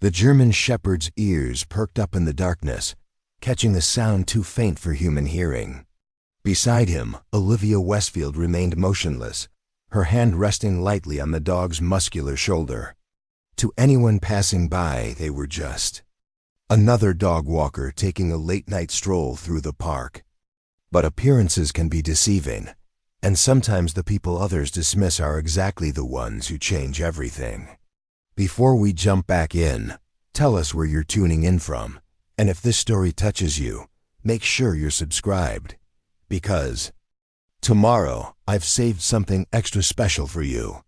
The German shepherd's ears perked up in the darkness, catching a sound too faint for human hearing. Beside him, Olivia Westfield remained motionless, her hand resting lightly on the dog's muscular shoulder. To anyone passing by, they were just another dog walker taking a late-night stroll through the park. But appearances can be deceiving, and sometimes the people others dismiss are exactly the ones who change everything. Before we jump back in, tell us where you're tuning in from, and if this story touches you, make sure you're subscribed. Because tomorrow, I've saved something extra special for you.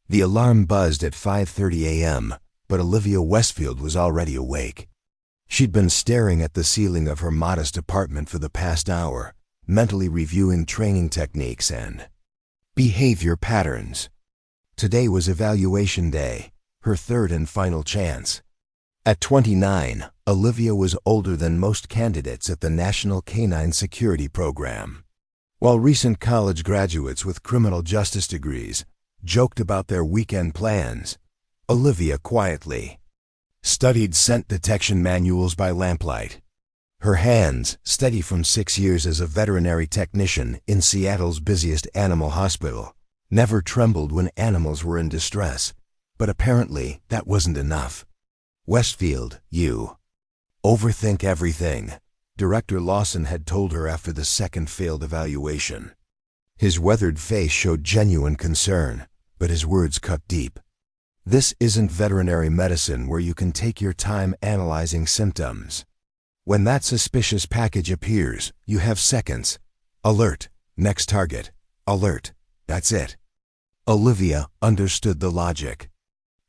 The alarm buzzed at 5:30 a.m., but Olivia Westfield was already awake. She'd been staring at the ceiling of her modest apartment for the past hour, mentally reviewing training techniques and behavior patterns. Today was evaluation day, her third and final chance. At 29, Olivia was older than most candidates at the National Canine Security Program. While recent college graduates with criminal justice degrees joked about their weekend plans, Olivia quietly studied scent detection manuals by lamplight. Her hands, steady from 6 years as a veterinary technician in Seattle's busiest animal hospital, never trembled when animals were in distress. But apparently, that wasn't enough. "Westfield, you overthink everything," Director Lawson had told her after the second failed evaluation. His weathered face showed genuine concern, but his words cut deep. This isn't veterinary medicine where you can take your time analyzing symptoms. When that suspicious package appears, you have seconds. Alert, next target. Alert, that's it. Olivia understood the logic.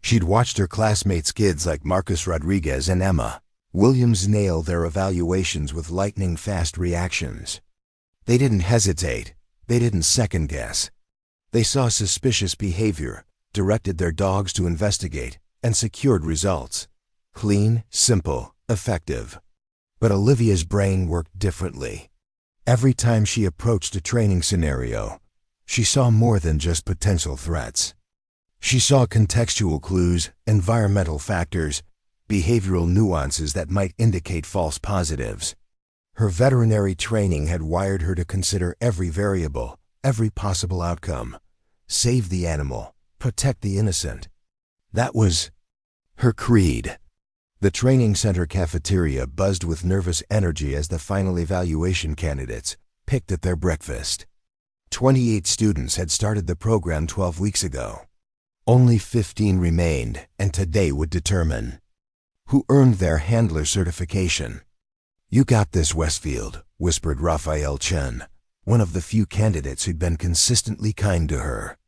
She'd watched her classmates' kids like Marcus Rodriguez and Emma Williams nail their evaluations with lightning-fast reactions. They didn't hesitate. They didn't second-guess. They saw suspicious behavior, directed their dogs to investigate, and secured results. Clean, simple, effective. But Olivia's brain worked differently. Every time she approached a training scenario, she saw more than just potential threats. She saw contextual clues, environmental factors, behavioral nuances that might indicate false positives. Her veterinary training had wired her to consider every variable, every possible outcome. Save the animal, protect the innocent. That was her creed. The training center cafeteria buzzed with nervous energy as the final evaluation candidates picked at their breakfast. 28 students had started the program 12 weeks ago. Only 15 remained, and today would determine who earned their handler certification. "You got this, Westfield," whispered Raphael Chen, one of the few candidates who'd been consistently kind to her.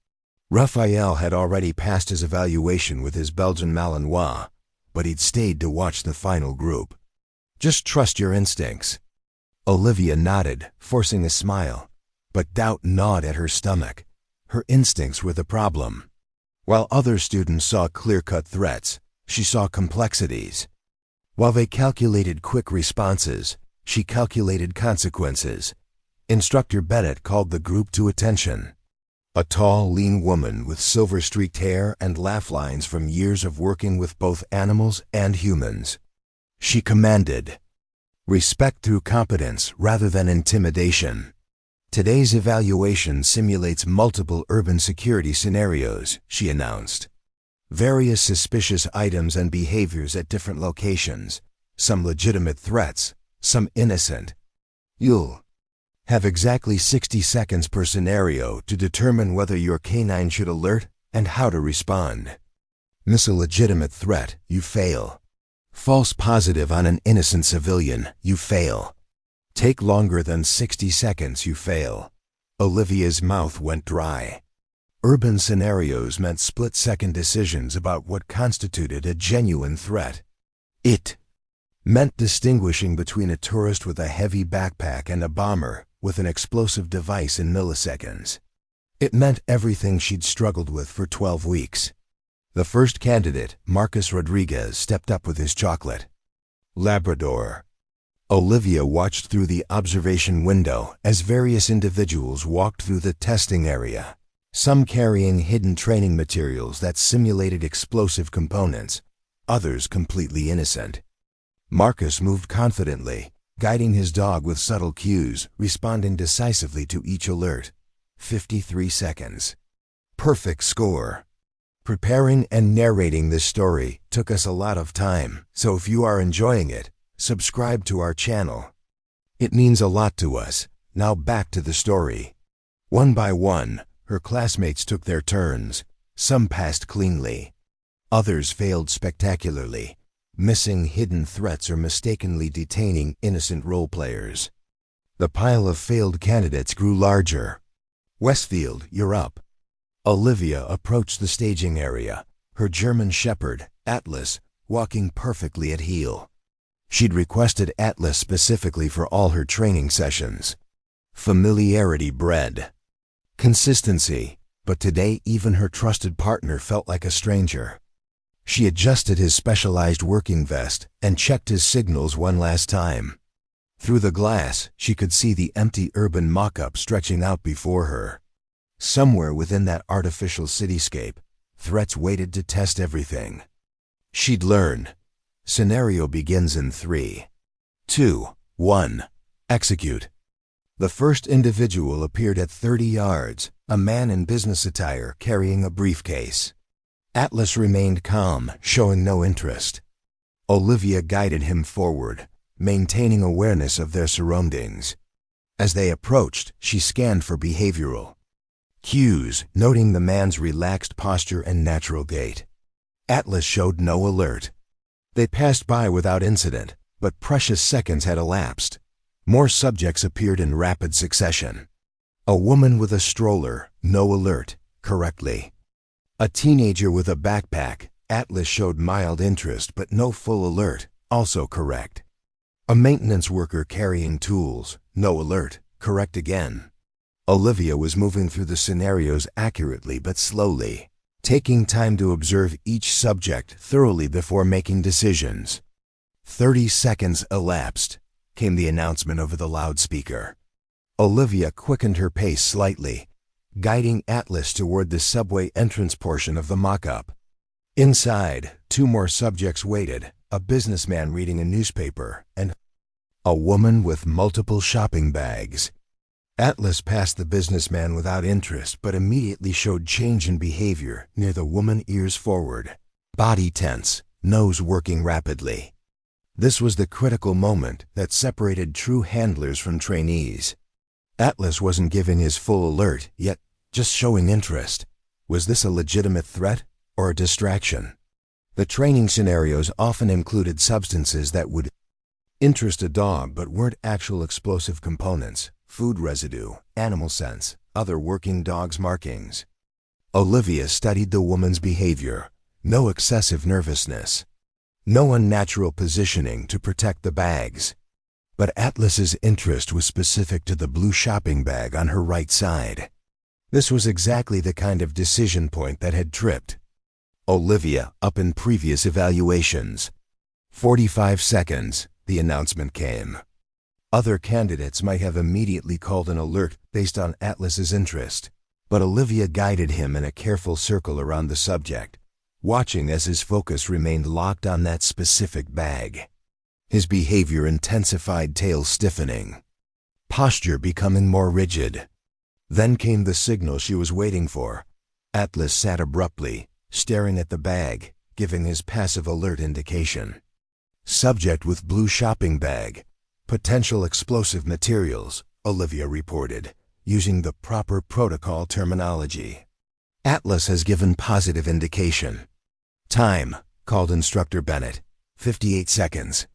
Raphael had already passed his evaluation with his Belgian Malinois, but he'd stayed to watch the final group. "Just trust your instincts." Olivia nodded, forcing a smile, but doubt gnawed at her stomach. Her instincts were the problem. While other students saw clear-cut threats, she saw complexities. While they calculated quick responses, she calculated consequences. Instructor Bennett called the group to attention. A tall, lean woman with silver-streaked hair and laugh lines from years of working with both animals and humans. She commanded respect through competence rather than intimidation. "Today's evaluation simulates multiple urban security scenarios," she announced. "Various suspicious items and behaviors at different locations, some legitimate threats, some innocent. You'll have exactly 60 seconds per scenario to determine whether your canine should alert and how to respond. Miss a legitimate threat, you fail. False positive on an innocent civilian, you fail. Take longer than 60 seconds, you fail." Olivia's mouth went dry. Urban scenarios meant split-second decisions about what constituted a genuine threat. It meant distinguishing between a tourist with a heavy backpack and a bomber with an explosive device in milliseconds. It meant everything she'd struggled with for 12 weeks. The first candidate, Marcus Rodriguez, stepped up with his chocolate Labrador. Olivia watched through the observation window as various individuals walked through the testing area, some carrying hidden training materials that simulated explosive components, others completely innocent. Marcus moved confidently, guiding his dog with subtle cues, responding decisively to each alert. 53 seconds. Perfect score. Preparing and narrating this story took us a lot of time, so if you are enjoying it, subscribe to our channel. It means a lot to us. Now back to the story. One by one, her classmates took their turns. Some passed cleanly. Others failed spectacularly, missing hidden threats or mistakenly detaining innocent role players. The pile of failed candidates grew larger. Westfield, you're up. Olivia approached the staging area, her German shepherd, Atlas, walking perfectly at heel. She'd requested Atlas specifically for all her training sessions. Familiarity bred consistency, but today even her trusted partner felt like a stranger. She adjusted his specialized working vest and checked his signals one last time. Through the glass, she could see the empty urban mock-up stretching out before her. Somewhere within that artificial cityscape, threats waited to test everything. She'd learn. Scenario begins in 3, 2, 1. Execute. The first individual appeared at 30 yards, a man in business attire carrying a briefcase. Atlas remained calm, showing no interest. Olivia guided him forward, maintaining awareness of their surroundings. As they approached, she scanned for behavioral cues, noting the man's relaxed posture and natural gait. Atlas showed no alert. They passed by without incident, but precious seconds had elapsed. More subjects appeared in rapid succession. A woman with a stroller, no alert, correctly. A teenager with a backpack, Atlas showed mild interest but no full alert, also correct. A maintenance worker carrying tools, no alert, correct again. Olivia was moving through the scenarios accurately but slowly, taking time to observe each subject thoroughly before making decisions. 30 seconds elapsed, came the announcement over the loudspeaker. Olivia quickened her pace slightly, guiding Atlas toward the subway entrance portion of the mock-up. Inside, 2 more subjects waited, a businessman reading a newspaper and a woman with multiple shopping bags. Atlas passed the businessman without interest but immediately showed change in behavior near the woman, ears forward, body tense, nose working rapidly. This was the critical moment that separated true handlers from trainees. Atlas wasn't giving his full alert, yet just showing interest. Was this a legitimate threat or a distraction? The training scenarios often included substances that would interest a dog but weren't actual explosive components, food residue, animal scents, other working dog's markings. Olivia studied the woman's behavior. No excessive nervousness. No unnatural positioning to protect the bags. But Atlas's interest was specific to the blue shopping bag on her right side. This was exactly the kind of decision point that had tripped Olivia up in previous evaluations. 45 seconds, the announcement came. Other candidates might have immediately called an alert based on Atlas's interest, but Olivia guided him in a careful circle around the subject, watching as his focus remained locked on that specific bag. His behavior intensified, tail stiffening, posture becoming more rigid. Then came the signal she was waiting for. Atlas sat abruptly, staring at the bag, giving his passive alert indication. Subject with blue shopping bag. Potential explosive materials, Olivia reported, using the proper protocol terminology. Atlas has given positive indication. Time, called Instructor Bennett. 58 seconds.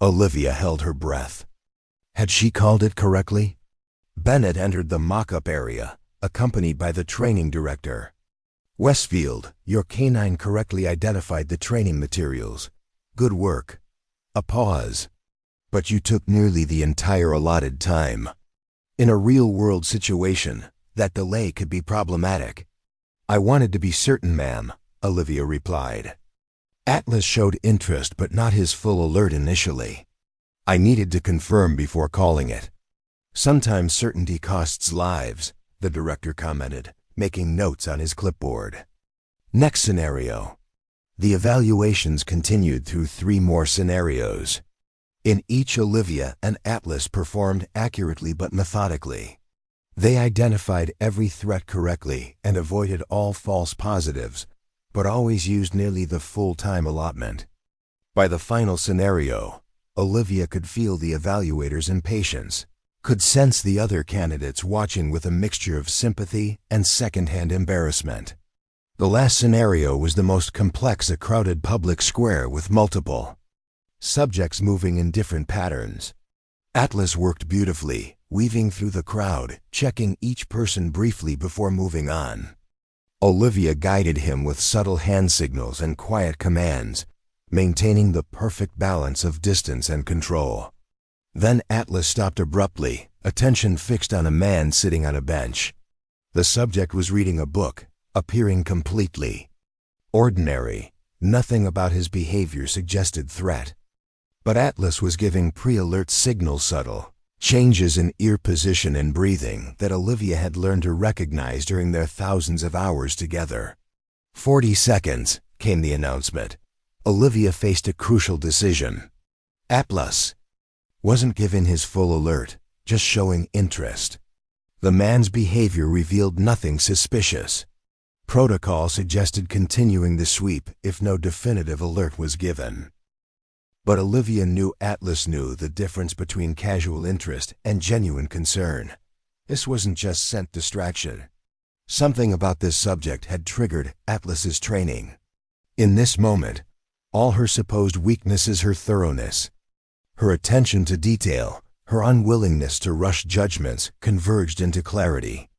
Olivia held her breath. Had she called it correctly? Bennett entered the mock-up area, accompanied by the training director. Westfield, your canine correctly identified the training materials. Good work. A pause. But you took nearly the entire allotted time. In a real-world situation, that delay could be problematic. I wanted to be certain, ma'am, Olivia replied. Atlas showed interest but not his full alert initially. I needed to confirm before calling it. Sometimes certainty costs lives, the director commented, making notes on his clipboard. Next scenario. The evaluations continued through 3 more scenarios. In each, Olivia and Atlas performed accurately but methodically. They identified every threat correctly and avoided all false positives, but always used nearly the full time allotment. By the final scenario, Olivia could feel the evaluators' impatience, could sense the other candidates watching with a mixture of sympathy and second-hand embarrassment. The last scenario was the most complex: a crowded public square with multiple subjects moving in different patterns. Atlas worked beautifully, weaving through the crowd, checking each person briefly before moving on. Olivia guided him with subtle hand signals and quiet commands, maintaining the perfect balance of distance and control. Then Atlas stopped abruptly, attention fixed on a man sitting on a bench. The subject was reading a book, appearing completely ordinary. Nothing about his behavior suggested threat. But Atlas was giving pre-alert signals, subtle changes in ear position and breathing that Olivia had learned to recognize during their thousands of hours together. 40 seconds, came the announcement. Olivia faced a crucial decision. Atlas wasn't giving his full alert, just showing interest. The man's behavior revealed nothing suspicious. Protocol suggested continuing the sweep if no definitive alert was given. But Olivia knew Atlas knew the difference between casual interest and genuine concern. This wasn't just scent distraction. Something about this subject had triggered Atlas's training. In this moment, all her supposed weaknesses, her thoroughness, her attention to detail, her unwillingness to rush judgments, converged into clarity.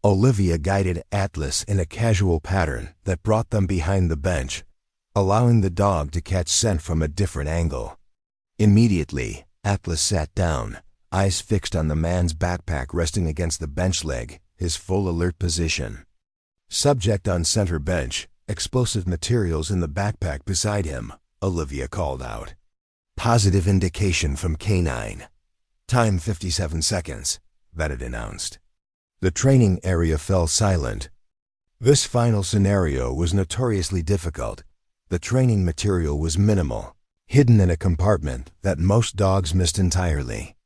Olivia guided Atlas in a casual pattern that brought them behind the bench, allowing the dog to catch scent from a different angle. Immediately, Atlas sat down, eyes fixed on the man's backpack resting against the bench leg, his full alert position. Subject on center bench, explosive materials in the backpack beside him, Olivia called out. Positive indication from Canine. Time 57 seconds, Vetted announced. The training area fell silent. This final scenario was notoriously difficult. The training material was minimal, hidden in a compartment that most dogs missed entirely.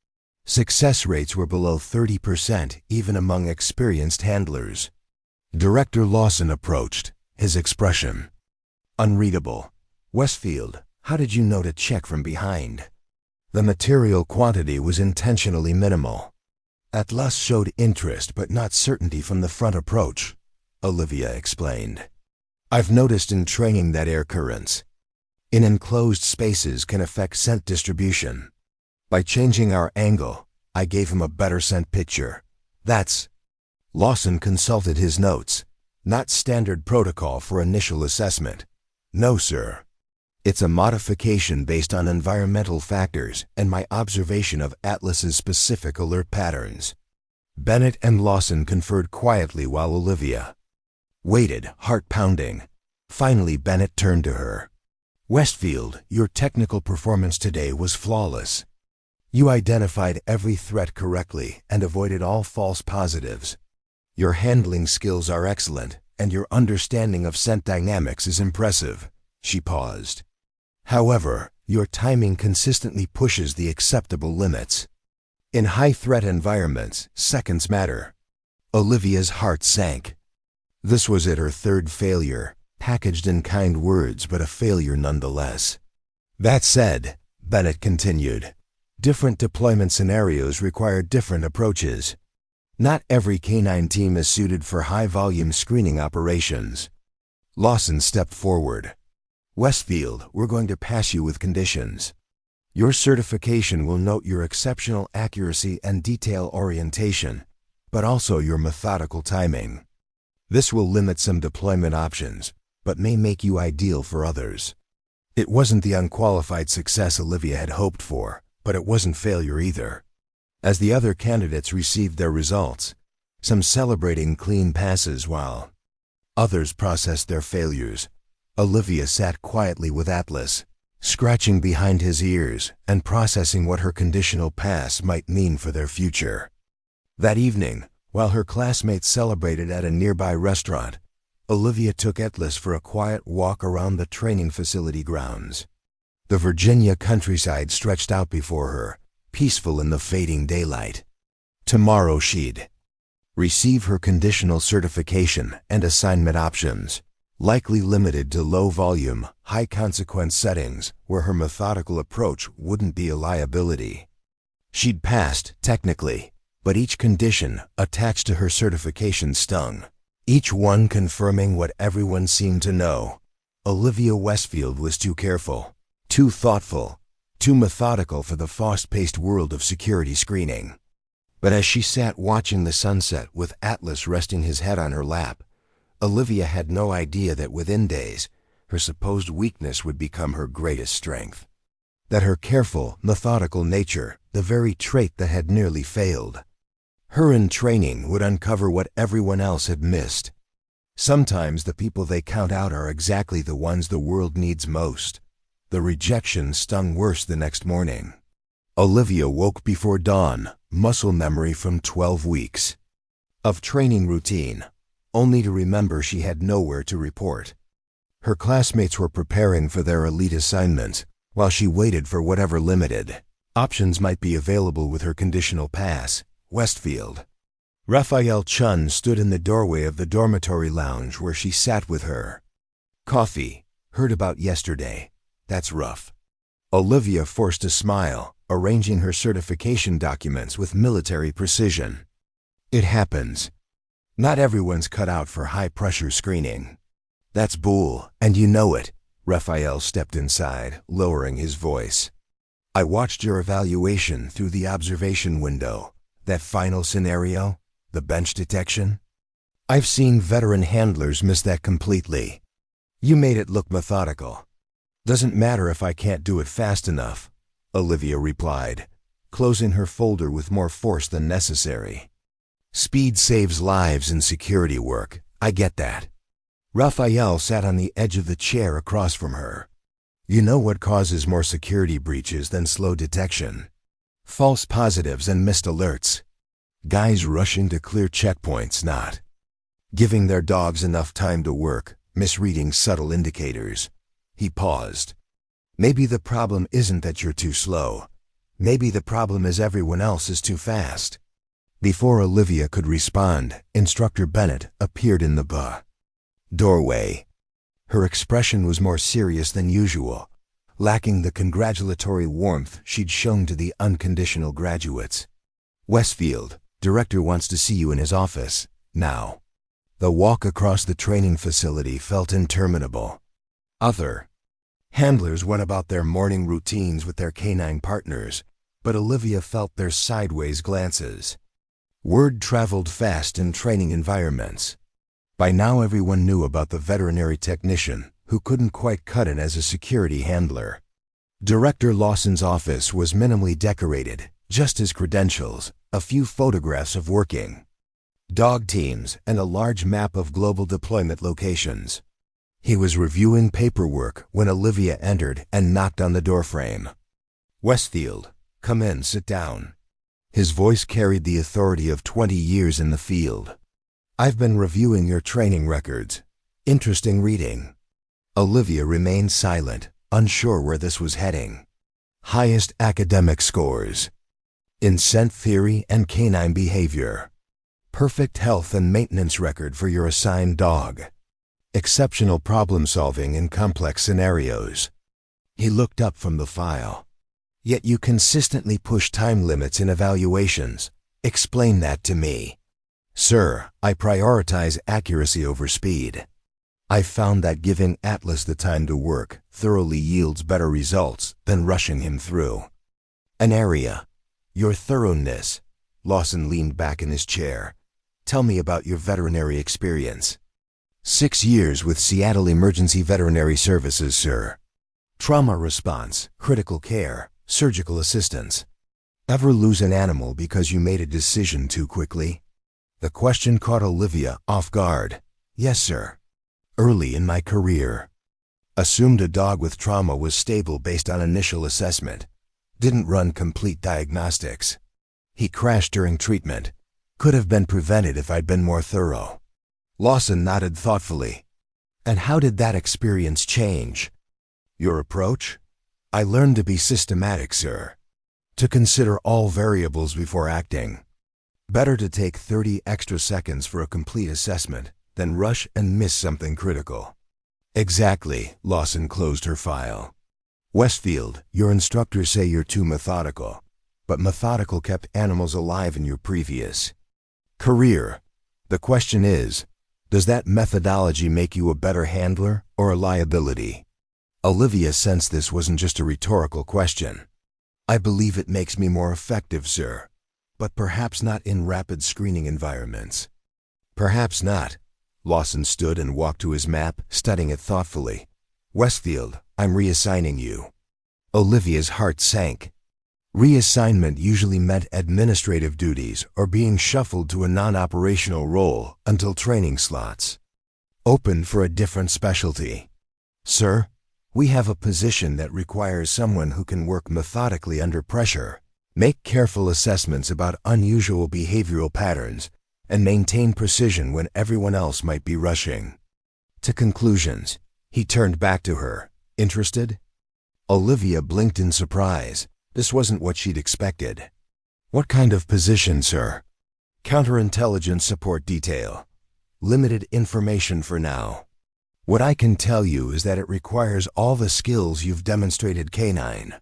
Success rates were below 30% even among experienced handlers. Director Lawson approached, his expression unreadable. Westfield, how did you know to check from behind? The material quantity was intentionally minimal. Atlas showed interest but not certainty from the front approach, Olivia explained. I've noticed in training that air currents in enclosed spaces can affect scent distribution. By changing our angle, I gave him a better scent picture. That's... Lawson consulted his notes. Not standard protocol for initial assessment. No, sir. It's a modification based on environmental factors and my observation of Atlas's specific alert patterns. Bennett and Lawson conferred quietly while Olivia waited, heart pounding. Finally, Bennett turned to her. Westfield, your technical performance today was flawless. You identified every threat correctly and avoided all false positives. Your handling skills are excellent, and your understanding of scent dynamics is impressive. She paused. However, your timing consistently pushes the acceptable limits. In high-threat environments, seconds matter. Olivia's heart sank. This was her third failure, packaged in kind words but a failure nonetheless. That said, Bennett continued, different deployment scenarios require different approaches. Not every canine team is suited for high-volume screening operations. Lawson stepped forward. Westfield, we're going to pass you with conditions. Your certification will note your exceptional accuracy and detail orientation, but also your methodical timing. This will limit some deployment options, but may make you ideal for others. It wasn't the unqualified success Olivia had hoped for, but it wasn't failure either. As the other candidates received their results, some celebrating clean passes while others processed their failures, Olivia sat quietly with Atlas, scratching behind his ears and processing what her conditional pass might mean for their future. That evening, while her classmates celebrated at a nearby restaurant, Olivia took Atlas for a quiet walk around the training facility grounds. The Virginia countryside stretched out before her, peaceful in the fading daylight. Tomorrow she'd receive her conditional certification and assignment options, likely limited to low-volume, high-consequence settings where her methodical approach wouldn't be a liability. She'd passed, technically, but each condition attached to her certification stung, each one confirming what everyone seemed to know. Olivia Westfield was too careful, too thoughtful, too methodical for the fast-paced world of security screening. But as she sat watching the sunset with Atlas resting his head on her lap, Olivia had no idea that within days, her supposed weakness would become her greatest strength. That her careful, methodical nature, the very trait that had nearly failed her in training, would uncover what everyone else had missed. Sometimes the people they count out are exactly the ones the world needs most. The rejection stung worse the next morning. Olivia woke before dawn, muscle memory from 12 weeks of training routine, only to remember she had nowhere to report. Her classmates were preparing for their elite assignments, while she waited for whatever limited options might be available with her conditional pass. Westfield. Raphael Chun stood in the doorway of the dormitory lounge where she sat with her. Coffee. Heard about yesterday. That's rough. Olivia forced a smile, arranging her certification documents with military precision. It happens. Not everyone's cut out for high-pressure screening. That's bull, and you know it. Raphael stepped inside, lowering his voice. I watched your evaluation through the observation window. That final scenario, the bench detection. I've seen veteran handlers miss that completely. You made it look methodical. Doesn't matter if I can't do it fast enough, Olivia replied, closing her folder with more force than necessary. Speed saves lives in security work, I get that. Raphael sat on the edge of the chair across from her. You know what causes more security breaches than slow detection? False positives and missed alerts. Guys rushing to clear checkpoints, not giving their dogs enough time to work, misreading subtle indicators. He paused. Maybe the problem isn't that you're too slow. Maybe the problem is everyone else is too fast. Before Olivia could respond, Instructor Bennett appeared in the doorway. Her expression was more serious than usual, lacking the congratulatory warmth she'd shown to the unconditional graduates. Westfield, director wants to see you in his office, now. The walk across the training facility felt interminable. Other handlers went about their morning routines with their canine partners, but Olivia felt their sideways glances. Word traveled fast in training environments. By now everyone knew about the veterinary technician who couldn't quite cut it as a security handler. Director Lawson's office was minimally decorated, just his credentials, a few photographs of working dog teams, and a large map of global deployment locations. He was reviewing paperwork when Olivia entered and knocked on the doorframe. Westfield, come in, sit down. His voice carried the authority of 20 years in the field. I've been reviewing your training records. Interesting reading. Olivia remained silent, unsure where this was heading. Highest academic scores in scent theory and canine behavior. Perfect health and maintenance record for your assigned dog. Exceptional problem-solving in complex scenarios. He looked up from the file. Yet you consistently push time limits in evaluations. Explain that to me. Sir, I prioritize accuracy over speed. I've found that giving Atlas the time to work thoroughly yields better results than rushing him through an area. Your thoroughness. Lawson leaned back in his chair. Tell me about your veterinary experience. 6 years with Seattle Emergency Veterinary Services, sir. Trauma response, critical care, surgical assistance. Ever lose an animal because you made a decision too quickly? The question caught Olivia off guard. Yes, sir. Early in my career. Assumed a dog with trauma was stable based on initial assessment. Didn't run complete diagnostics. He crashed during treatment. Could have been prevented if I'd been more thorough. Lawson nodded thoughtfully. And how did that experience change your approach? I learned to be systematic, sir. To consider all variables before acting. Better to take 30 extra seconds for a complete assessment than rush and miss something critical. Exactly, Lawson closed her file. Westfield, your instructors say you're too methodical, but methodical kept animals alive in your previous career. The question is, does that methodology make you a better handler or a liability? Olivia sensed this wasn't just a rhetorical question. I believe it makes me more effective, sir, but perhaps not in rapid screening environments. Perhaps not. Lawson stood and walked to his map, studying it thoughtfully. Westfield, I'm reassigning you. Olivia's heart sank. Reassignment usually meant administrative duties or being shuffled to a non-operational role until training slots opened for a different specialty. Sir, we have a position that requires someone who can work methodically under pressure, make careful assessments about unusual behavioral patterns, and maintain precision when everyone else might be rushing to conclusions. He turned back to her. Interested? Olivia blinked in surprise. This wasn't what she'd expected. What kind of position, sir? Counterintelligence support detail. Limited information for now. What I can tell you is that it requires all the skills you've demonstrated: canine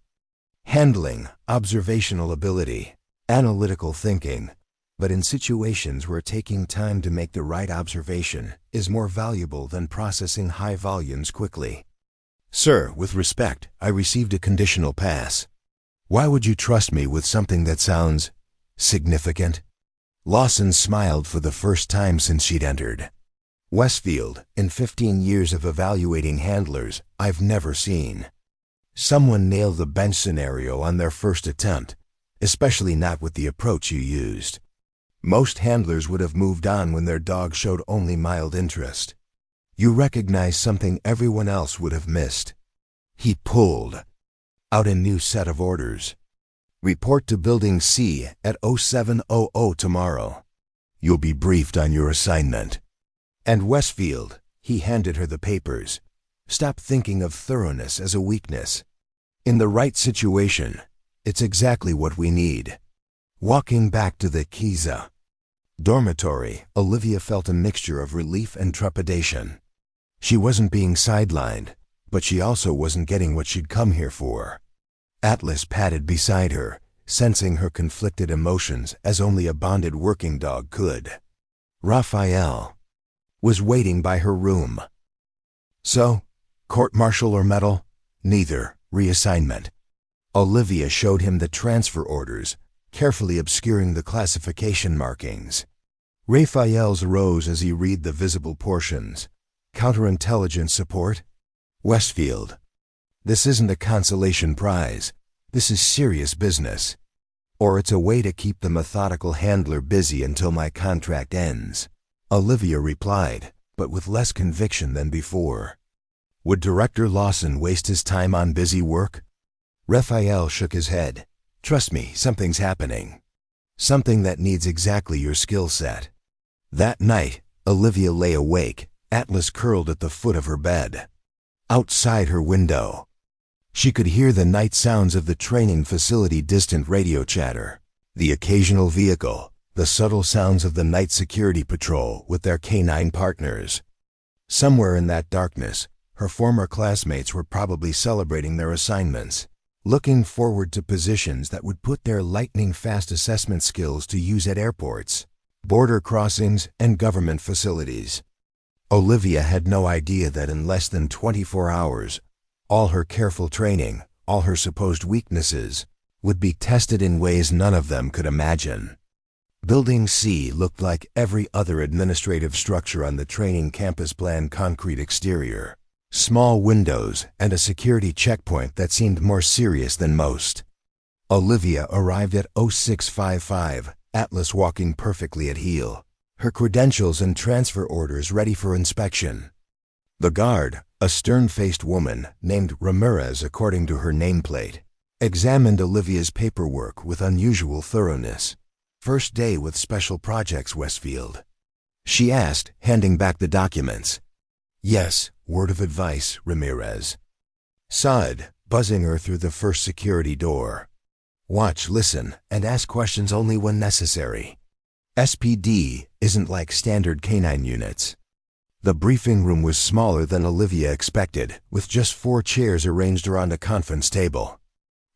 handling, observational ability, analytical thinking, but in situations where taking time to make the right observation is more valuable than processing high volumes quickly. Sir, with respect, I received a conditional pass. Why would you trust me with something that sounds significant? Lawson smiled for the first time since she'd entered. Westfield, in 15 years of evaluating handlers, I've never seen someone nail the bench scenario on their first attempt, especially not with the approach you used. Most handlers would have moved on when their dog showed only mild interest. You recognize something everyone else would have missed. He pulled out a new set of orders. Report to Building C at 0700 tomorrow. You'll be briefed on your assignment. And Westfield, he handed her the papers. Stop thinking of thoroughness as a weakness. In the right situation, it's exactly what we need. Walking back to the Kiza dormitory, Olivia felt a mixture of relief and trepidation. She wasn't being sidelined, but she also wasn't getting what she'd come here for. Atlas padded beside her, sensing her conflicted emotions as only a bonded working dog could. Raphael was waiting by her room. So, court-martial or medal? Neither. Reassignment. Olivia showed him the transfer orders, carefully obscuring the classification markings. Raphael's rose as he read the visible portions. Counterintelligence support? Westfield. This isn't a consolation prize. This is serious business. Or it's a way to keep the methodical handler busy until my contract ends. Olivia replied, but with less conviction than before. Would Director Lawson waste his time on busy work? Raphael shook his head. Trust me, something's happening. Something that needs exactly your skill set. That night, Olivia lay awake, Atlas curled at the foot of her bed. Outside her window, she could hear the night sounds of the training facility, distant radio chatter, the occasional vehicle, the subtle sounds of the night security patrol with their canine partners. Somewhere in that darkness, her former classmates were probably celebrating their assignments, looking forward to positions that would put their lightning-fast assessment skills to use at airports, border crossings, and government facilities. Olivia had no idea that in less than 24 hours, all her careful training, all her supposed weaknesses, would be tested in ways none of them could imagine. Building C looked like every other administrative structure on the training campus, plan concrete exterior, small windows, and a security checkpoint that seemed more serious than most. Olivia arrived at 0655, Atlas walking perfectly at heel, her credentials and transfer orders ready for inspection. The guard, a stern-faced woman named Ramirez according to her nameplate, examined Olivia's paperwork with unusual thoroughness. First day with special projects, Westfield. she asked, handing back the documents. Yes, word of advice, Ramirez. Sod, buzzing her through the first security door. Watch, listen, and ask questions only when necessary. SPD isn't like standard canine units. The briefing room was smaller than Olivia expected, with just 4 chairs arranged around a conference table.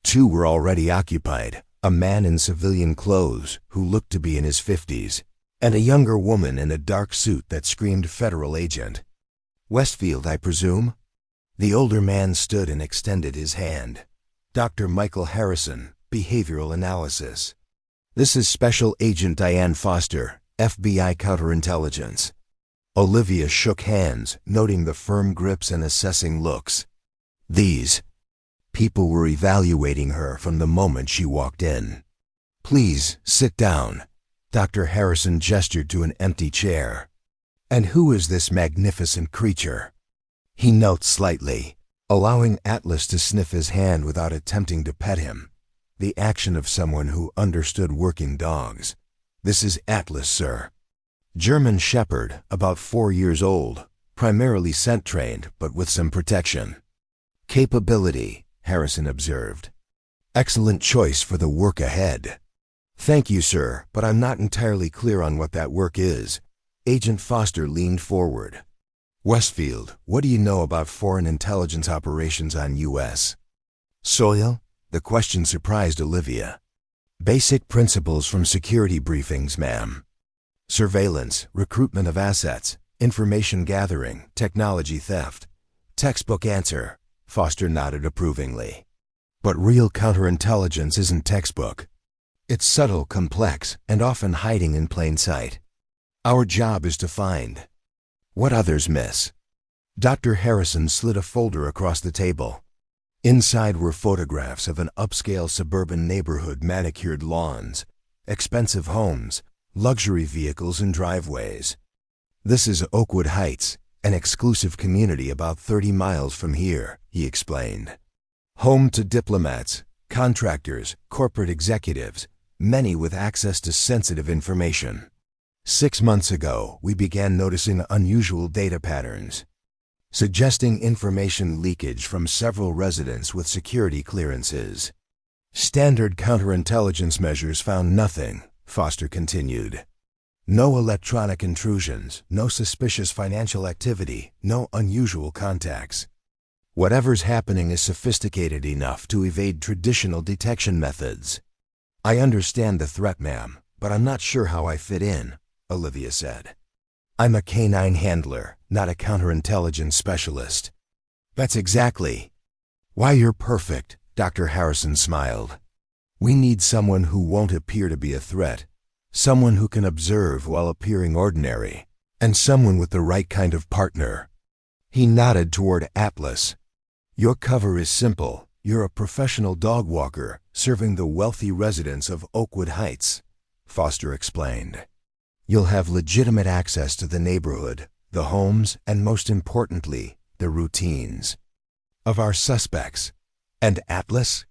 2 were already occupied, a man in civilian clothes who looked to be in his 50s, and a younger woman in a dark suit that screamed federal agent. Westfield, I presume? The older man stood and extended his hand. Dr. Michael Harrison, Behavioral Analysis. This is Special Agent Diane Foster, FBI Counterintelligence. Olivia shook hands, noting the firm grips and assessing looks. These people were evaluating her from the moment she walked in. Please, sit down. Dr. Harrison gestured to an empty chair. And who is this magnificent creature? He notes slightly, allowing Atlas to sniff his hand without attempting to pet him. The action of someone who understood working dogs. This is Atlas, sir. German Shepherd, about 4 years old, primarily scent-trained, but with some protection. Capability, Harrison observed. Excellent choice for the work ahead. Thank you, sir, but I'm not entirely clear on what that work is. Agent Foster leaned forward. Westfield, what do you know about foreign intelligence operations on U.S. soil? The question surprised Olivia. Basic principles from security briefings, ma'am. Surveillance, recruitment of assets, information gathering, technology theft. Textbook answer, Foster nodded approvingly. But real counterintelligence isn't textbook. It's subtle, complex, and often hiding in plain sight. Our job is to find what others miss. Dr. Harrison slid a folder across the table. Inside were photographs of an upscale suburban neighborhood, manicured lawns, expensive homes, luxury vehicles and driveways. This is Oakwood Heights, an exclusive community about 30 miles from here, he explained. Home to diplomats, contractors, corporate executives, many with access to sensitive information. 6 months ago, we began noticing unusual data patterns, suggesting information leakage from several residents with security clearances. Standard counterintelligence measures found nothing, Foster continued. No electronic intrusions, no suspicious financial activity, no unusual contacts. Whatever's happening is sophisticated enough to evade traditional detection methods. I understand the threat, ma'am, but I'm not sure how I fit in, Olivia said. I'm a canine handler, not a counterintelligence specialist. That's exactly why you're perfect, Dr. Harrison smiled. We need someone who won't appear to be a threat, someone who can observe while appearing ordinary, and someone with the right kind of partner. He nodded toward Atlas. Your cover is simple. You're a professional dog walker serving the wealthy residents of Oakwood Heights, Foster explained. You'll have legitimate access to the neighborhood, the homes, and most importantly, the routines of our suspects. And Atlas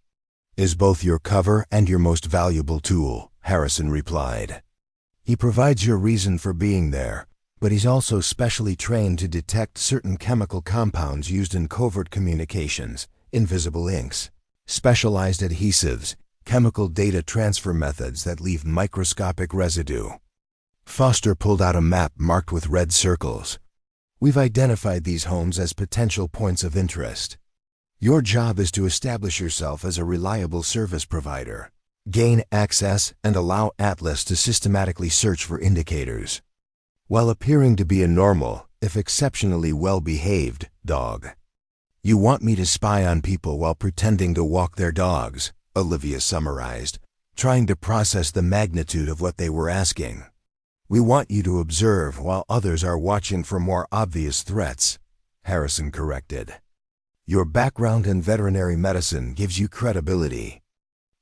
is both your cover and your most valuable tool, Harrison replied. He provides your reason for being there, but he's also specially trained to detect certain chemical compounds used in covert communications, invisible inks, specialized adhesives, chemical data transfer methods that leave microscopic residue. Foster pulled out a map marked with red circles. We've identified these homes as potential points of interest. Your job is to establish yourself as a reliable service provider, gain access, and allow Atlas to systematically search for indicators, while appearing to be a normal, if exceptionally well-behaved, dog. You want me to spy on people while pretending to walk their dogs, Olivia summarized, trying to process the magnitude of what they were asking. We want you to observe while others are watching for more obvious threats, Harrison corrected. Your background in veterinary medicine gives you credibility.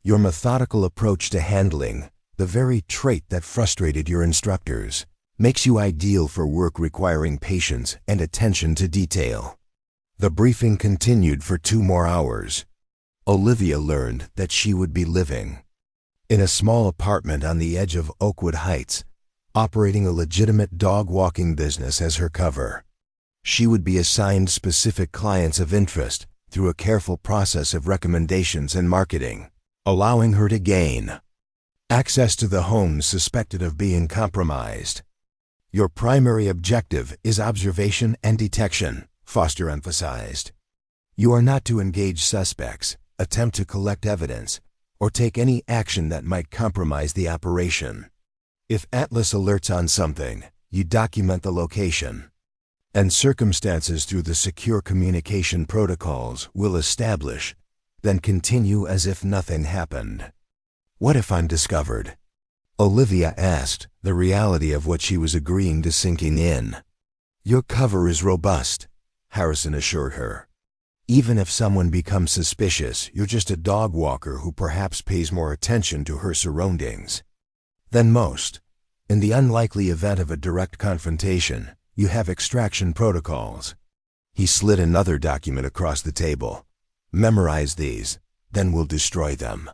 Your methodical approach to handling, the very trait that frustrated your instructors, makes you ideal for work requiring patience and attention to detail. The briefing continued for 2 more hours. Olivia learned that she would be living in a small apartment on the edge of Oakwood Heights, operating a legitimate dog walking business as her cover. She would be assigned specific clients of interest through a careful process of recommendations and marketing, allowing her to gain access to the homes suspected of being compromised. Your primary objective is observation and detection, Foster emphasized. You are not to engage suspects, attempt to collect evidence, or take any action that might compromise the operation. If Atlas alerts on something, you document the location and circumstances through the secure communication protocols we'll establish, then continue as if nothing happened. What if I'm discovered? Olivia asked, the reality of what she was agreeing to sinking in. Your cover is robust, Harrison assured her. Even if someone becomes suspicious, you're just a dog walker who perhaps pays more attention to her surroundings than most. In the unlikely event of a direct confrontation, you have extraction protocols. He slid another document across the table. Memorize these, then we'll destroy them.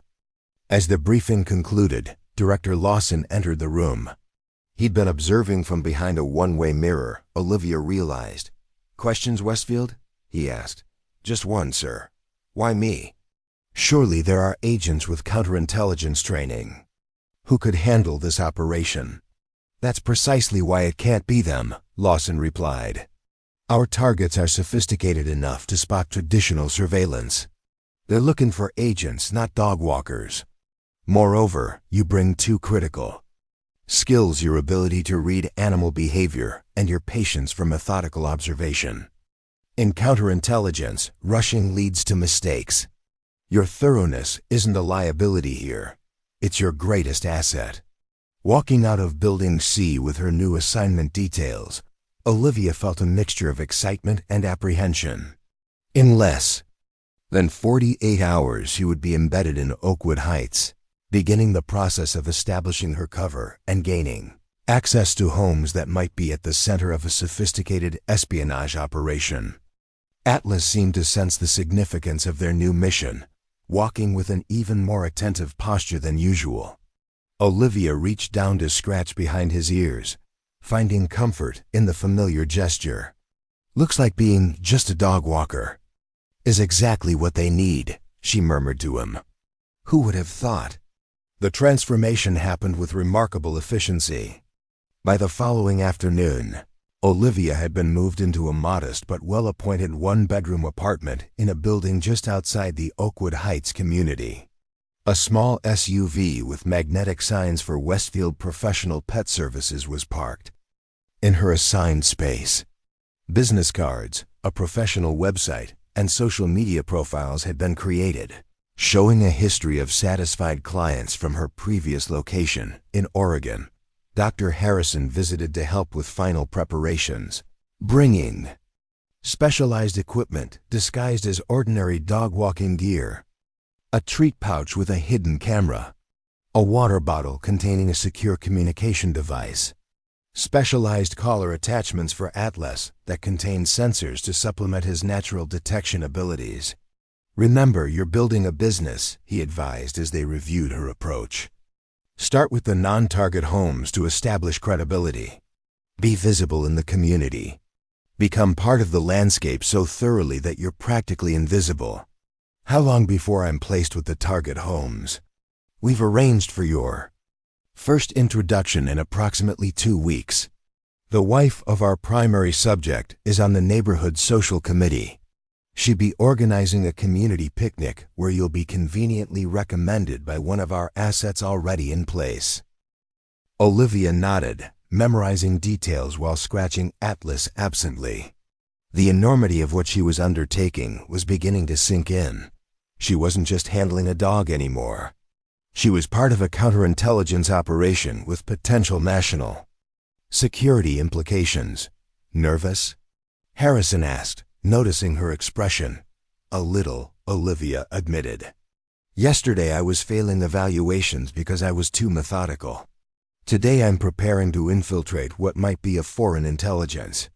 As the briefing concluded, Director Lawson entered the room. He'd been observing from behind a one-way mirror, Olivia realized. Questions, Westfield? He asked. Just one, sir. Why me? Surely there are agents with counterintelligence training who could handle this operation. That's precisely why it can't be them, Lawson replied. Our targets are sophisticated enough to spot traditional surveillance. They're looking for agents, not dog walkers. Moreover, you bring two critical skills: your ability to read animal behavior and your patience for methodical observation. In counterintelligence, rushing leads to mistakes. Your thoroughness isn't a liability here. It's your greatest asset. Walking out of Building C with her new assignment details, Olivia felt a mixture of excitement and apprehension. In less than 48 hours, she would be embedded in Oakwood Heights, beginning the process of establishing her cover and gaining access to homes that might be at the center of a sophisticated espionage operation. Atlas seemed to sense the significance of their new mission, walking with an even more attentive posture than usual. Olivia reached down to scratch behind his ears, finding comfort in the familiar gesture. Looks like being just a dog walker is exactly what they need, she murmured to him. Who would have thought? The transformation happened with remarkable efficiency. By the following afternoon, Olivia had been moved into a modest but well-appointed one-bedroom apartment in a building just outside the Oakwood Heights community. A small SUV with magnetic signs for Westfield Professional Pet Services was parked in her assigned space. Business cards, a professional website, and social media profiles had been created, showing a history of satisfied clients from her previous location in Oregon. Dr. Harrison visited to help with final preparations, bringing specialized equipment disguised as ordinary dog walking gear, a treat pouch with a hidden camera, a water bottle containing a secure communication device, specialized collar attachments for Atlas that contained sensors to supplement his natural detection abilities. Remember, you're building a business, he advised as they reviewed her approach. Start with the non-target homes to establish credibility. Be visible in the community. Become part of the landscape so thoroughly that you're practically invisible. How long before I'm placed with the target homes? We've arranged for your first introduction in approximately 2 weeks. The wife of our primary subject is on the neighborhood social committee. She'd be organizing a community picnic where you'll be conveniently recommended by one of our assets already in place. Olivia nodded, memorizing details while scratching Atlas absently. The enormity of what she was undertaking was beginning to sink in. She wasn't just handling a dog anymore. She was part of a counterintelligence operation with potential national security implications. Nervous? Harrison asked, noticing her expression. A little, Olivia admitted. Yesterday I was failing evaluations because I was too methodical. Today I'm preparing to infiltrate what might be a foreign intelligence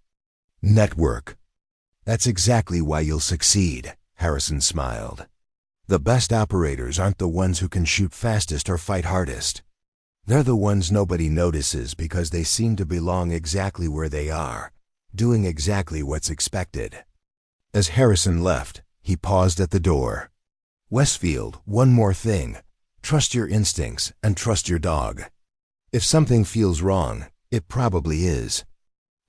network. That's exactly why you'll succeed, Harrison smiled. The best operators aren't the ones who can shoot fastest or fight hardest. They're the ones nobody notices because they seem to belong exactly where they are, doing exactly what's expected. As Harrison left, he paused at the door. Westfield, one more thing. Trust your instincts and trust your dog. If something feels wrong, it probably is.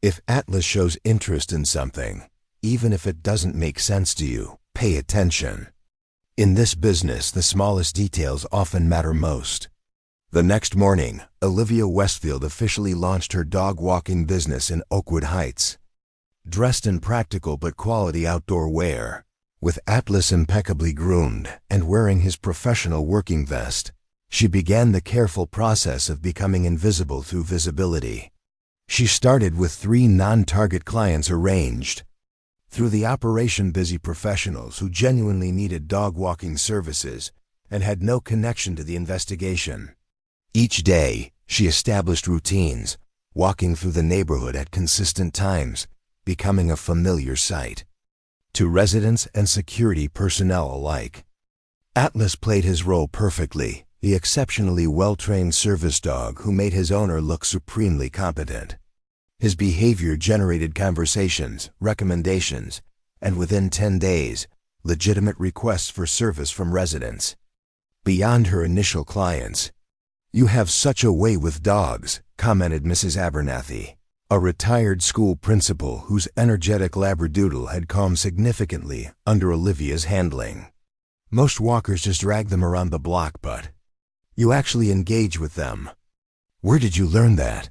If Atlas shows interest in something, even if it doesn't make sense to you, pay attention. In this business, the smallest details often matter most. The next morning, Olivia Westfield officially launched her dog walking business in Oakwood Heights. Dressed in practical but quality outdoor wear, with Atlas impeccably groomed and wearing his professional working vest, she began the careful process of becoming invisible through visibility. She started with 3 non-target clients arranged through the operation busy professionals who genuinely needed dog walking services and had no connection to the investigation. Each day, she established routines, walking through the neighborhood at consistent times, becoming a familiar sight to residents and security personnel alike. Atlas played his role perfectly, the exceptionally well-trained service dog who made his owner look supremely competent. His behavior generated conversations, recommendations, and within 10 days, legitimate requests for service from residents. Beyond her initial clients, "You have such a way with dogs," commented Mrs. Abernathy, a retired school principal whose energetic labradoodle had calmed significantly under Olivia's handling. "Most walkers just drag them around the block, but you actually engage with them. Where did you learn that?"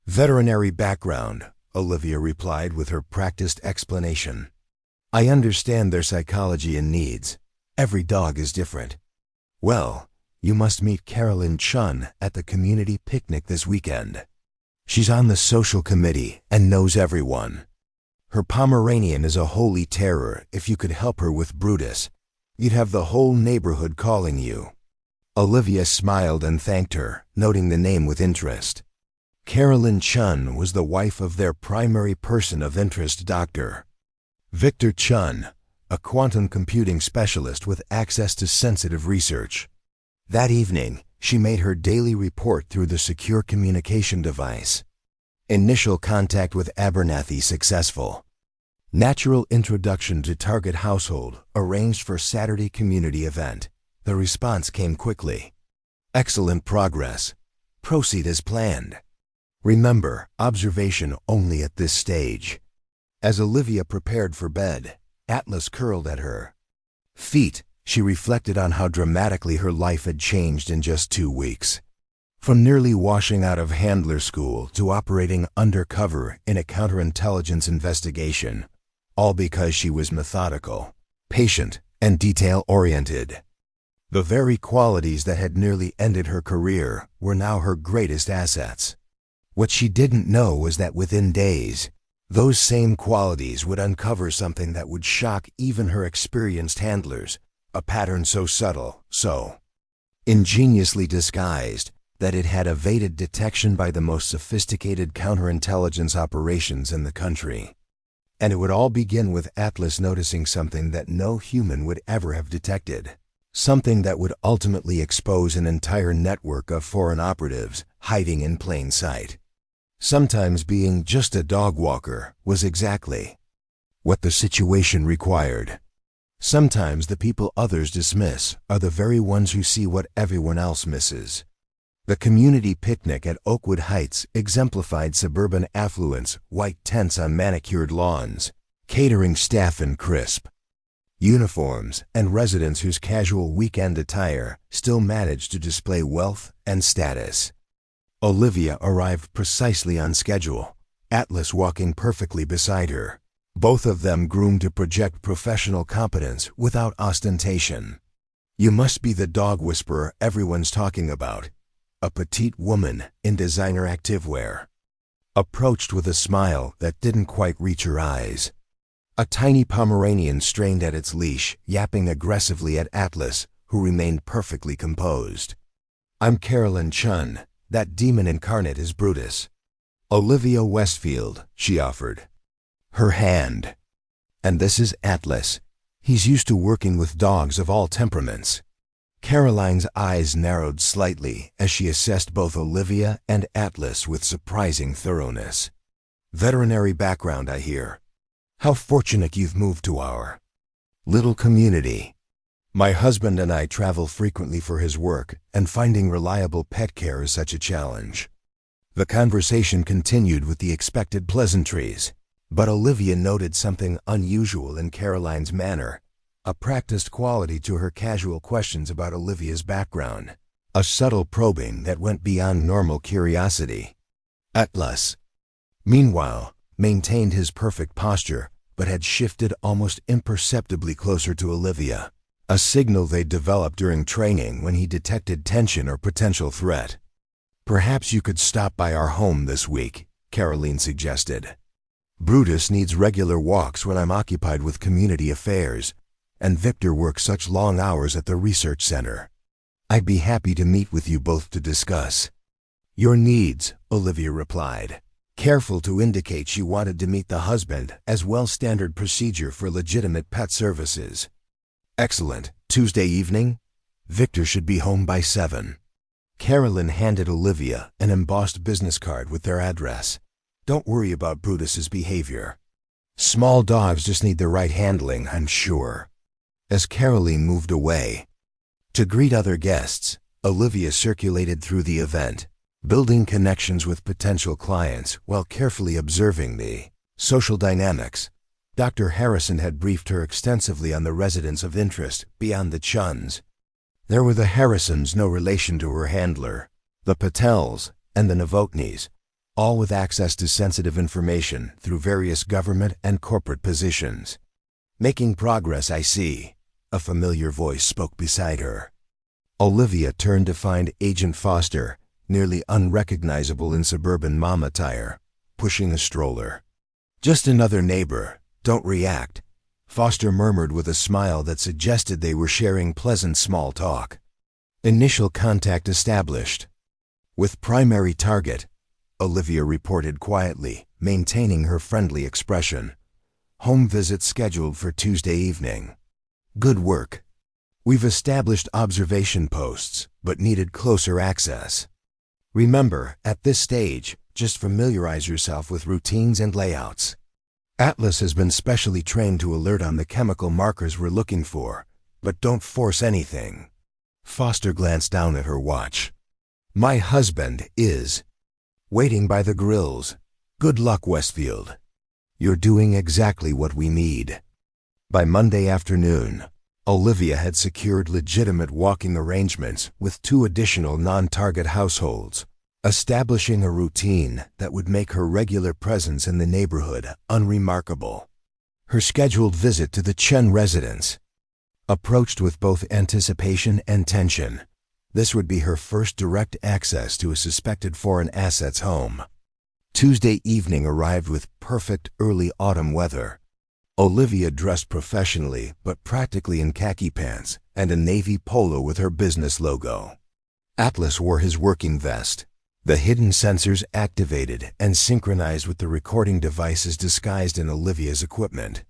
"Veterinary background," Olivia replied with her practiced explanation. "I understand their psychology and needs. Every dog is different." "Well, you must meet Carolyn Chun at the community picnic this weekend. She's on the social committee and knows everyone. Her Pomeranian is a holy terror. If you could help her with Brutus, you'd have the whole neighborhood calling you." Olivia smiled and thanked her, noting the name with interest. Carolyn Chun was the wife of their primary person of interest, Dr. Victor Chun, a quantum computing specialist with access to sensitive research. That evening, she made her daily report through the secure communication device. Initial contact with Abernathy successful. Natural introduction to target household arranged for Saturday community event. The response came quickly. "Excellent progress. Proceed as planned. Remember, observation only at this stage." As Olivia prepared for bed, Atlas curled at her feet. She reflected on how dramatically her life had changed in just 2 weeks. From nearly washing out of handler school to operating undercover in a counterintelligence investigation, all because she was methodical, patient, and detail-oriented. The very qualities that had nearly ended her career were now her greatest assets. What she didn't know was that within days, those same qualities would uncover something that would shock even her experienced handlers, a pattern so subtle, so ingeniously disguised, that it had evaded detection by the most sophisticated counterintelligence operations in the country. And it would all begin with Atlas noticing something that no human would ever have detected. Something that would ultimately expose an entire network of foreign operatives hiding in plain sight. Sometimes being just a dog walker was exactly what the situation required. Sometimes the people others dismiss are the very ones who see what everyone else misses. The community picnic at Oakwood Heights exemplified suburban affluence, white tents on manicured lawns, catering staff in crisp uniforms, and residents whose casual weekend attire still managed to display wealth and status. Olivia arrived precisely on schedule, Atlas walking perfectly beside her, both of them groomed to project professional competence without ostentation. "You must be the dog whisperer everyone's talking about," a petite woman in designer activewear approached with a smile that didn't quite reach her eyes. A tiny Pomeranian strained at its leash, yapping aggressively at Atlas, who remained perfectly composed. "I'm Carolyn Chun. That demon incarnate is Brutus." "Olivia Westfield," she offered her hand. "And this is Atlas. He's used to working with dogs of all temperaments." Caroline's eyes narrowed slightly as she assessed both Olivia and Atlas with surprising thoroughness. Veterinary background, I hear. How fortunate you've moved to our little community. My husband and I travel frequently for his work, and finding reliable pet care is such a challenge. The conversation continued with the expected pleasantries, but Olivia noted something unusual in Caroline's manner, a practiced quality to her casual questions about Olivia's background, a subtle probing that went beyond normal curiosity. Atlas, meanwhile, maintained his perfect posture, but had shifted almost imperceptibly closer to Olivia, a signal they developed during training when he detected tension or potential threat. Perhaps you could stop by our home this week, Caroline suggested. Brutus needs regular walks when I'm occupied with community affairs, and Victor works such long hours at the research center. I'd be happy to meet with you both to discuss your needs, Olivia replied, careful to indicate she wanted to meet the husband as well, standard procedure for legitimate pet services. Excellent. Tuesday evening? Victor should be home by 7. Caroline handed Olivia an embossed business card with their address. Don't worry about Brutus's behavior. Small dogs just need the right handling, I'm sure. As Caroline moved away to greet other guests, Olivia circulated through the event, building connections with potential clients while carefully observing the social dynamics. Dr. Harrison had briefed her extensively on the residents of interest beyond the Chuns. There were the Harrisons, no relation to her handler, the Patels, and the Novotnys, all with access to sensitive information through various government and corporate positions. Making progress, I see, a familiar voice spoke beside her. Olivia turned to find Agent Foster, nearly unrecognizable in suburban mom attire, pushing a stroller. Just another neighbor, don't react, Foster murmured with a smile that suggested they were sharing pleasant small talk. Initial contact established. With primary target, Olivia reported quietly, maintaining her friendly expression. Home visit scheduled for Tuesday evening. Good work. We've established observation posts, but needed closer access. Remember, at this stage, just familiarize yourself with routines and layouts. Atlas has been specially trained to alert on the chemical markers we're looking for, but don't force anything. Foster glanced down at her watch. My husband is waiting by the grills. Good luck, Westfield. You're doing exactly what we need. By Monday afternoon, Olivia had secured legitimate walking arrangements with 2 additional non-target households, establishing a routine that would make her regular presence in the neighborhood unremarkable. Her scheduled visit to the Chen residence approached with both anticipation and tension. This would be her first direct access to a suspected foreign asset's home. Tuesday evening arrived with perfect early autumn weather. Olivia dressed professionally but practically in khaki pants and a navy polo with her business logo. Atlas wore his working vest, the hidden sensors activated and synchronized with the recording devices disguised in Olivia's equipment.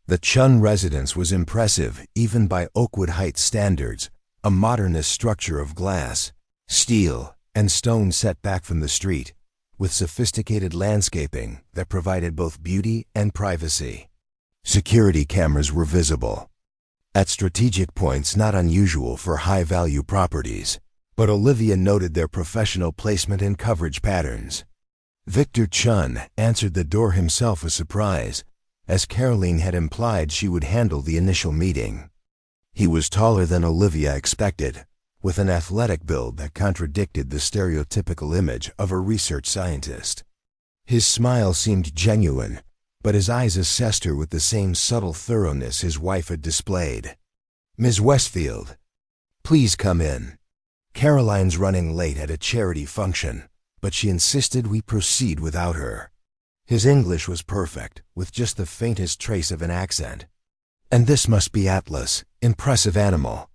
The Chun residence was impressive even by Oakwood Heights standards, a modernist structure of glass, steel, and stone set back from the street, with sophisticated landscaping that provided both beauty and privacy. Security cameras were visible at strategic points not unusual for high-value properties, but Olivia noted their professional placement and coverage patterns. Victor Chun answered the door himself, a surprise, as Caroline had implied she would handle the initial meeting. He was taller than Olivia expected, with an athletic build that contradicted the stereotypical image of a research scientist. His smile seemed genuine, but his eyes assessed her with the same subtle thoroughness his wife had displayed. Ms. Westfield, please come in. Caroline's running late at a charity function, but she insisted we proceed without her. His English was perfect, with just the faintest trace of an accent. And this must be Atlas, impressive animal.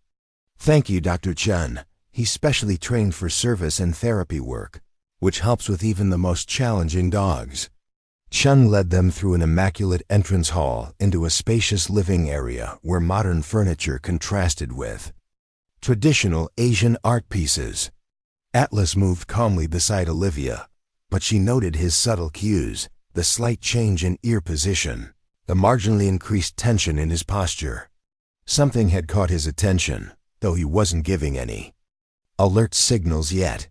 Thank you, Dr. Chun. He's specially trained for service and therapy work, which helps with even the most challenging dogs. Chun led them through an immaculate entrance hall into a spacious living area where modern furniture contrasted with traditional Asian art pieces. Atlas moved calmly beside Olivia, but she noted his subtle cues, the slight change in ear position, the marginally increased tension in his posture. Something had caught his attention, though he wasn't giving any alert signals yet.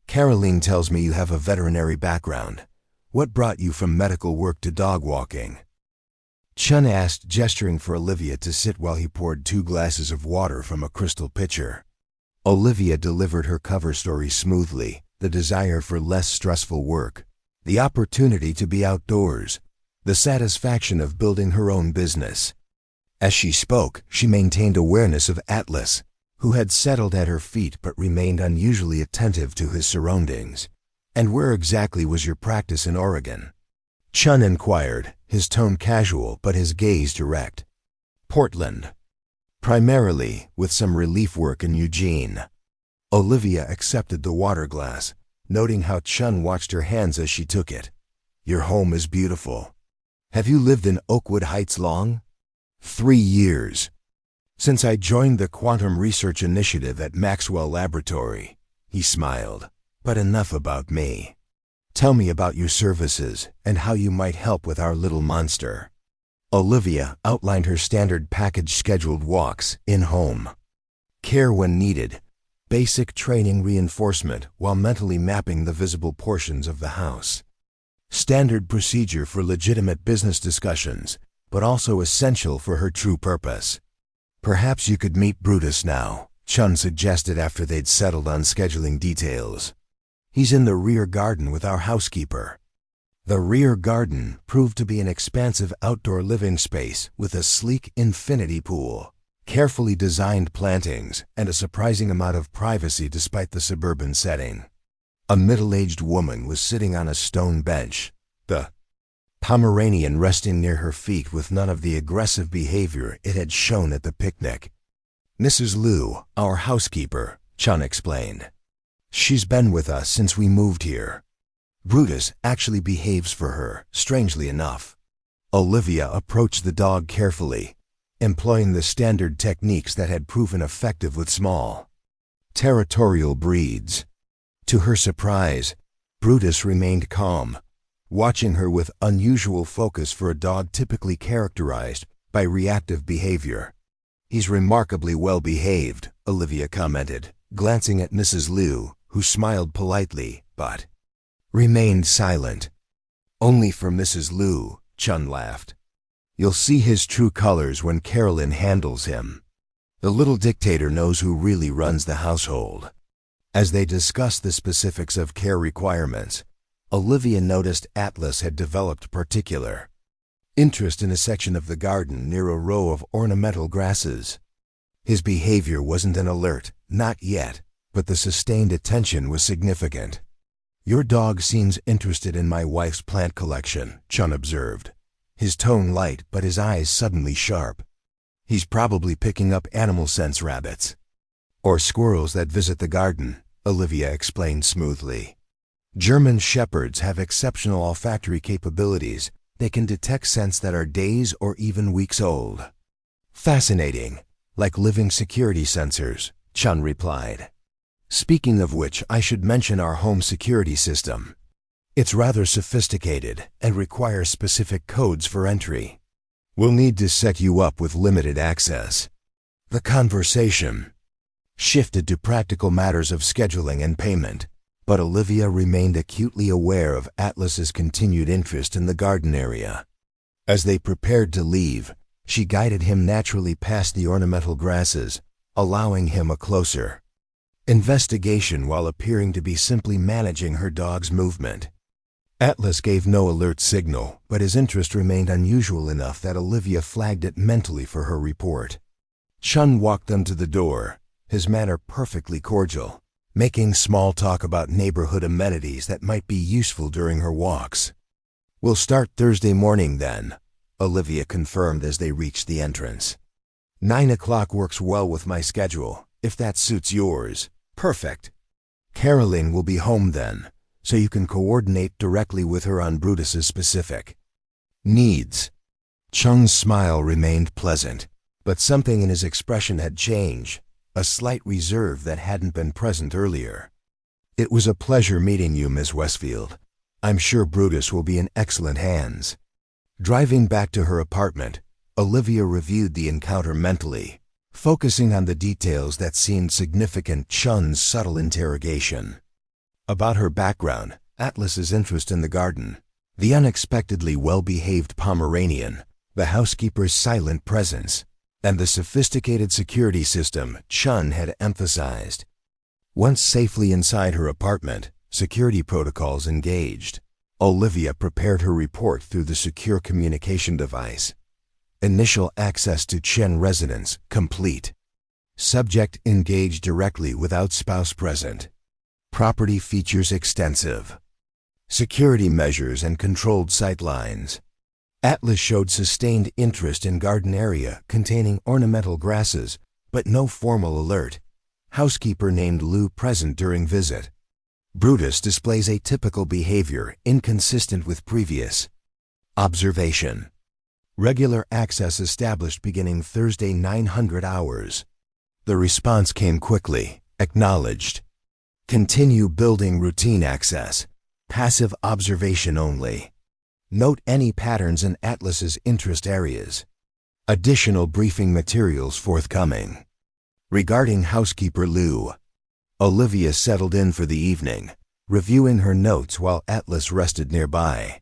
Caroline tells me you have a veterinary background. What brought you from medical work to dog walking? Chun asked, gesturing for Olivia to sit while he poured 2 glasses of water from a crystal pitcher. Olivia delivered her cover story smoothly, the desire for less stressful work, the opportunity to be outdoors, the satisfaction of building her own business. As she spoke, she maintained awareness of Atlas, who had settled at her feet but remained unusually attentive to his surroundings. And where exactly was your practice in Oregon? Chun inquired, his tone casual but his gaze direct. Portland. Primarily, with some relief work in Eugene. Olivia accepted the water glass, noting how Chun watched her hands as she took it. Your home is beautiful. Have you lived in Oakwood Heights long? 3 years. Since I joined the Quantum Research Initiative at Maxwell Laboratory, he smiled. But enough about me. Tell me about your services and how you might help with our little monster. Olivia outlined her standard package: scheduled walks, in-home care when needed, basic training reinforcement while mentally mapping the visible portions of the house. Standard procedure for legitimate business discussions, but also essential for her true purpose. Perhaps you could meet Brutus now, Chun suggested after they'd settled on scheduling details. He's in the rear garden with our housekeeper. The rear garden proved to be an expansive outdoor living space with a sleek infinity pool, carefully designed plantings, and a surprising amount of privacy despite the suburban setting. A middle-aged woman was sitting on a stone bench, the Pomeranian resting near her feet with none of the aggressive behavior it had shown at the picnic. Mrs. Liu, our housekeeper, Chun explained. She's been with us since we moved here. Brutus actually behaves for her, strangely enough. Olivia approached the dog carefully, employing the standard techniques that had proven effective with small, territorial breeds. To her surprise, Brutus remained calm, watching her with unusual focus for a dog typically characterized by reactive behavior. He's remarkably well behaved, Olivia commented, glancing at Mrs. Liu, who smiled politely, but remained silent. Only for Mrs. Liu, Chun laughed. You'll see his true colors when Carolyn handles him. The little dictator knows who really runs the household. As they discussed the specifics of care requirements, Olivia noticed Atlas had developed particular interest in a section of the garden near a row of ornamental grasses. His behavior wasn't an alert, not yet, but the sustained attention was significant. Your dog seems interested in my wife's plant collection, Chun observed, his tone light but his eyes suddenly sharp. He's probably picking up animal sense rabbits. Or squirrels that visit the garden, Olivia explained smoothly. German shepherds have exceptional olfactory capabilities. They can detect scents that are days or even weeks old. Fascinating, like living security sensors, Chun replied. Speaking of which, I should mention our home security system. It's rather sophisticated and requires specific codes for entry. We'll need to set you up with limited access. The conversation shifted to practical matters of scheduling and payment, but Olivia remained acutely aware of Atlas's continued interest in the garden area. As they prepared to leave, she guided him naturally past the ornamental grasses, allowing him a closer investigation while appearing to be simply managing her dog's movement. Atlas gave no alert signal, but his interest remained unusual enough that Olivia flagged it mentally for her report. Chun walked them to the door, his manner perfectly cordial, making small talk about neighborhood amenities that might be useful during her walks. We'll start Thursday morning then, Olivia confirmed as they reached the entrance. 9 o'clock works well with my schedule, if that suits yours. Perfect. Caroline will be home then, so you can coordinate directly with her on Brutus's specific needs. Chung's smile remained pleasant, but something in his expression had changed, a slight reserve that hadn't been present earlier. "It was a pleasure meeting you, Miss Westfield. I'm sure Brutus will be in excellent hands." Driving back to her apartment, Olivia reviewed the encounter mentally, focusing on the details that seemed significant. Chun's subtle interrogation about her background, Atlas's interest in the garden, the unexpectedly well-behaved Pomeranian, the housekeeper's silent presence, and the sophisticated security system Chun had emphasized. Once safely inside her apartment, security protocols engaged, Olivia prepared her report through the secure communication device. Initial access to Chen residence complete. Subject engaged directly without spouse present. Property features extensive. Security measures and controlled sightlines. Atlas showed sustained interest in garden area containing ornamental grasses, but no formal alert. Housekeeper named Lou present during visit. Brutus displays atypical behavior inconsistent with previous. Observation. Regular access established beginning Thursday 900 hours. The response came quickly. Acknowledged. Continue building routine access. Passive observation only. Note any patterns in Atlas's interest areas. Additional briefing materials forthcoming. Regarding housekeeper Lou, Olivia settled in for the evening, reviewing her notes while Atlas rested nearby.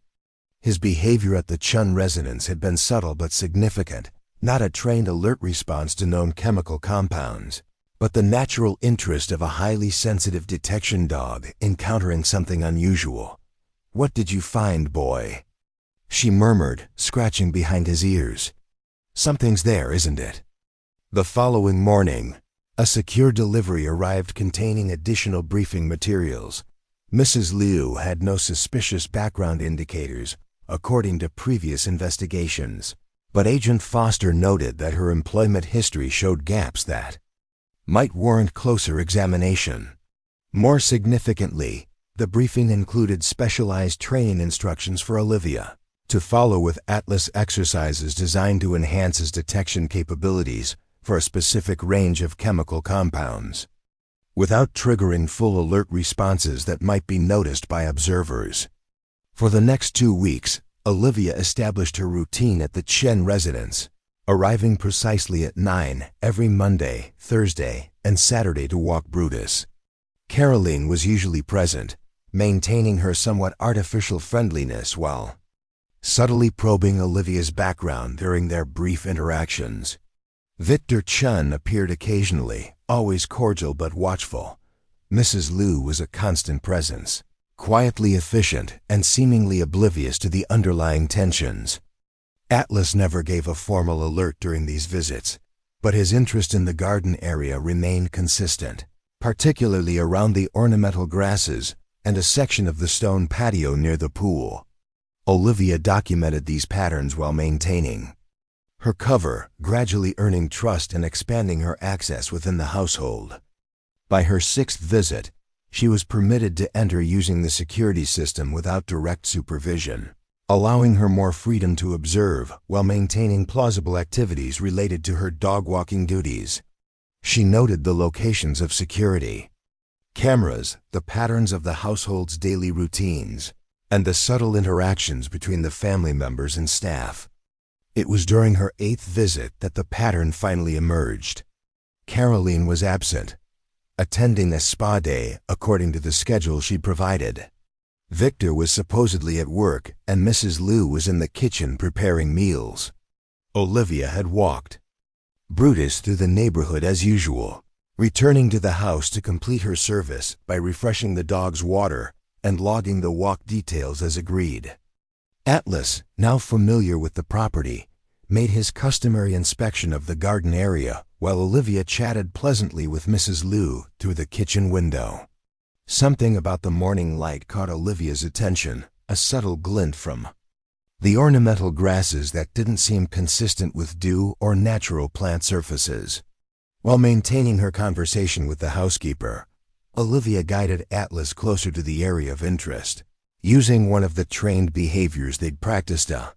His behavior at the Chun residence had been subtle but significant, not a trained alert response to known chemical compounds, but the natural interest of a highly sensitive detection dog encountering something unusual. "What did you find, boy?" she murmured, scratching behind his ears. "Something's there, isn't it?" The following morning, a secure delivery arrived containing additional briefing materials. Mrs. Liu had no suspicious background indicators, according to previous investigations, but Agent Foster noted that her employment history showed gaps that might warrant closer examination. More significantly, the briefing included specialized training instructions for Olivia to follow with Atlas exercises designed to enhance his detection capabilities for a specific range of chemical compounds, without triggering full alert responses that might be noticed by observers. For the next 2 weeks, Olivia established her routine at the Chen residence, arriving precisely at 9 every Monday, Thursday, and Saturday to walk Brutus. Caroline was usually present, maintaining her somewhat artificial friendliness while subtly probing Olivia's background during their brief interactions. Victor Chun appeared occasionally, always cordial but watchful. Mrs. Liu was a constant presence, quietly efficient and seemingly oblivious to the underlying tensions. Atlas never gave a formal alert during these visits, but his interest in the garden area remained consistent, particularly around the ornamental grasses and a section of the stone patio near the pool. Olivia documented these patterns while maintaining her cover, gradually earning trust and expanding her access within the household. By her 6th visit, she was permitted to enter using the security system without direct supervision, allowing her more freedom to observe while maintaining plausible activities related to her dog-walking duties. She noted the locations of security cameras, the patterns of the household's daily routines, and the subtle interactions between the family members and staff. It was during her 8th visit that the pattern finally emerged. Caroline was absent, attending a spa day according to the schedule she provided. Victor was supposedly at work, and Mrs. Liu was in the kitchen preparing meals. Olivia had walked Brutus through the neighborhood as usual, returning to the house to complete her service by refreshing the dog's water and logging the walk details as agreed. Atlas, now familiar with the property, made his customary inspection of the garden area while Olivia chatted pleasantly with Mrs. Liu through the kitchen window. Something about the morning light caught Olivia's attention, a subtle glint from the ornamental grasses that didn't seem consistent with dew or natural plant surfaces. While maintaining her conversation with the housekeeper, Olivia guided Atlas closer to the area of interest, using one of the trained behaviors they'd practiced, a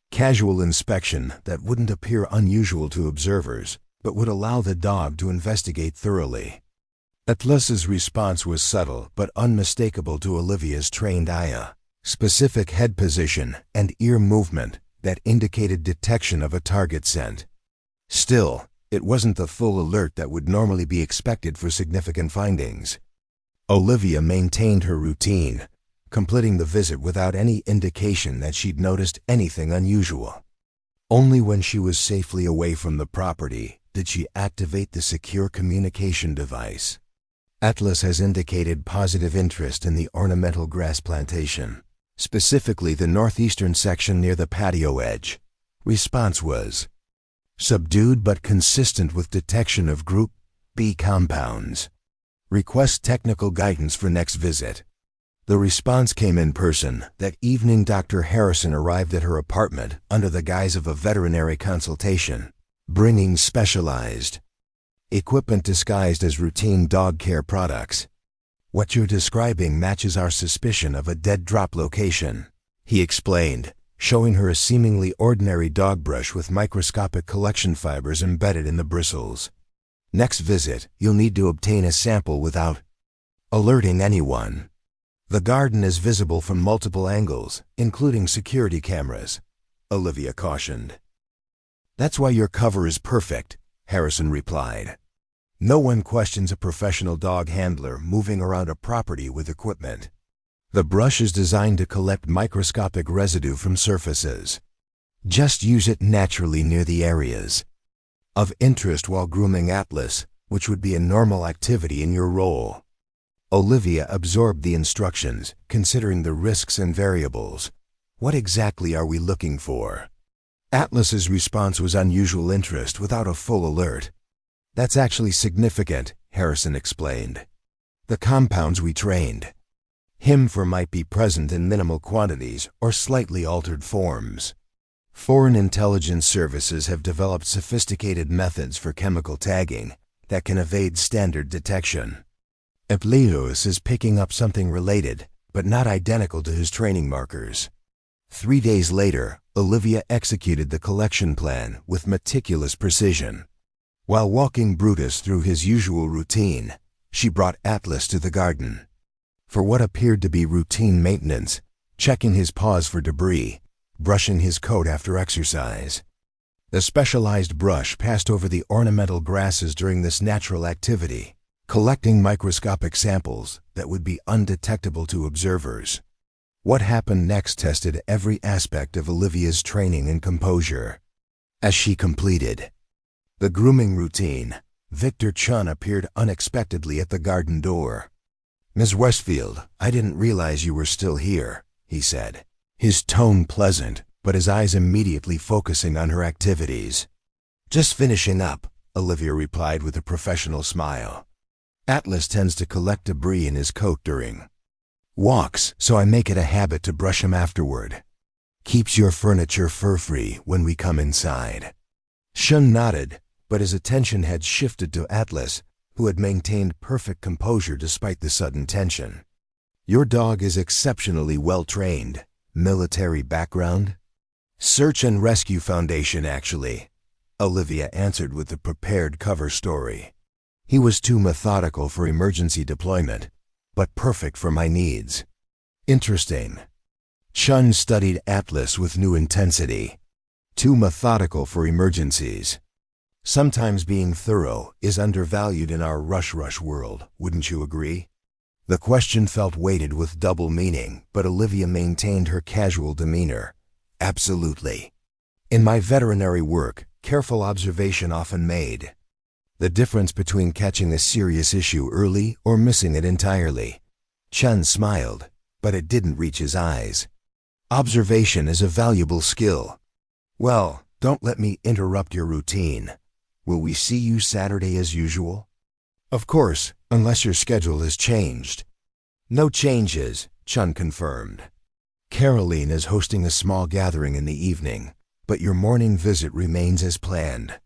casual inspection that wouldn't appear unusual to observers, but would allow the dog to investigate thoroughly. Atlas's response was subtle but unmistakable to Olivia's trained eye. Specific head position and ear movement that indicated detection of a target scent. Still, it wasn't the full alert that would normally be expected for significant findings. Olivia maintained her routine, completing the visit without any indication that she'd noticed anything unusual. Only when she was safely away from the property did she activate the secure communication device. Atlas has indicated positive interest in the ornamental grass plantation, specifically the northeastern section near the patio edge. Response was subdued but consistent with detection of Group B compounds. Request technical guidance for next visit. The response came in person. That evening, Dr. Harrison arrived at her apartment under the guise of a veterinary consultation, bringing specialized equipment disguised as routine dog care products. "What you're describing matches our suspicion of a dead drop location," he explained, showing her a seemingly ordinary dog brush with microscopic collection fibers embedded in the bristles. "Next visit, you'll need to obtain a sample without alerting anyone. The garden is visible from multiple angles, including security cameras," Olivia cautioned. "That's why your cover is perfect," Harrison replied. "No one questions a professional dog handler moving around a property with equipment. The brush is designed to collect microscopic residue from surfaces. Just use it naturally near the areas of interest while grooming Atlas, which would be a normal activity in your role." Olivia absorbed the instructions, considering the risks and variables. What exactly are we looking for? Atlas's response was unusual interest without a full alert. "That's actually significant," Harrison explained. "The compounds we trained him for might be present in minimal quantities or slightly altered forms. Foreign intelligence services have developed sophisticated methods for chemical tagging that can evade standard detection. Atlas is picking up something related, but not identical to his training markers." 3 days later, Olivia executed the collection plan with meticulous precision. While walking Brutus through his usual routine, she brought Atlas to the garden for what appeared to be routine maintenance, checking his paws for debris, brushing his coat after exercise. The specialized brush passed over the ornamental grasses during this natural activity, collecting microscopic samples that would be undetectable to observers. What happened next tested every aspect of Olivia's training and composure. As she completed the grooming routine, Victor Chun appeared unexpectedly at the garden door. "Ms. Westfield, I didn't realize you were still here," he said, his tone pleasant, but his eyes immediately focusing on her activities. "Just finishing up," Olivia replied with a professional smile. "Atlas tends to collect debris in his coat during walks, so I make it a habit to brush him afterward. Keeps your furniture fur-free when we come inside." Chun nodded, but his attention had shifted to Atlas, who had maintained perfect composure despite the sudden tension. "Your dog is exceptionally well-trained. Military background?" "Search and Rescue Foundation, actually," Olivia answered with the prepared cover story. "He was too methodical for emergency deployment, but perfect for my needs." "Interesting." Chun studied Atlas with new intensity. "Too methodical for emergencies. Sometimes being thorough is undervalued in our rush world, wouldn't you agree?" The question felt weighted with double meaning, but Olivia maintained her casual demeanor. "Absolutely. In my veterinary work, careful observation often made the difference between catching a serious issue early or missing it entirely." Chun smiled, but it didn't reach his eyes. "Observation is a valuable skill. Well, don't let me interrupt your routine. Will we see you Saturday as usual?" "Of course, unless your schedule has changed." "No changes," Chun confirmed. "Caroline is hosting a small gathering in the evening, but your morning visit remains as planned."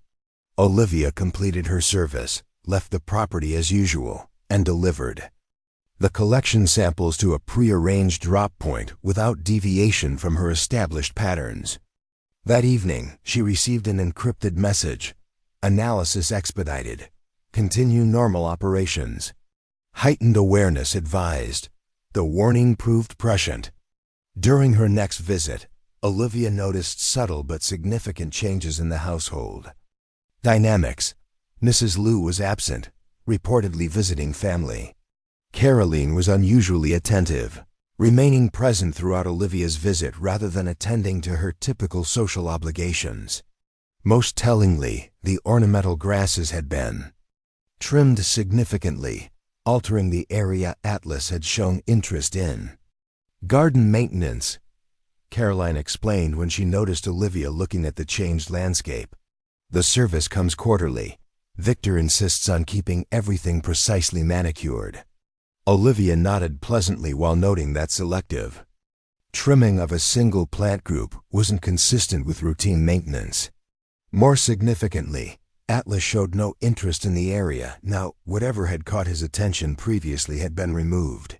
Olivia completed her service, left the property as usual, and delivered the collection samples to a pre-arranged drop point without deviation from her established patterns. That evening, she received an encrypted message. Analysis expedited. Continue normal operations. Heightened awareness advised. The warning proved prescient. During her next visit, Olivia noticed subtle but significant changes in the household. Dynamics. Mrs. Liu was absent, reportedly visiting family. Caroline was unusually attentive, remaining present throughout Olivia's visit rather than attending to her typical social obligations. Most tellingly, the ornamental grasses had been trimmed significantly, altering the area Atlas had shown interest in. Garden maintenance, Caroline explained when she noticed Olivia looking at the changed landscape. The service comes quarterly. Victor insists on keeping everything precisely manicured. Olivia nodded pleasantly while noting that selective trimming of a single plant group wasn't consistent with routine maintenance. More significantly, Atlas showed no interest in the area now whatever had caught his attention previously had been removed.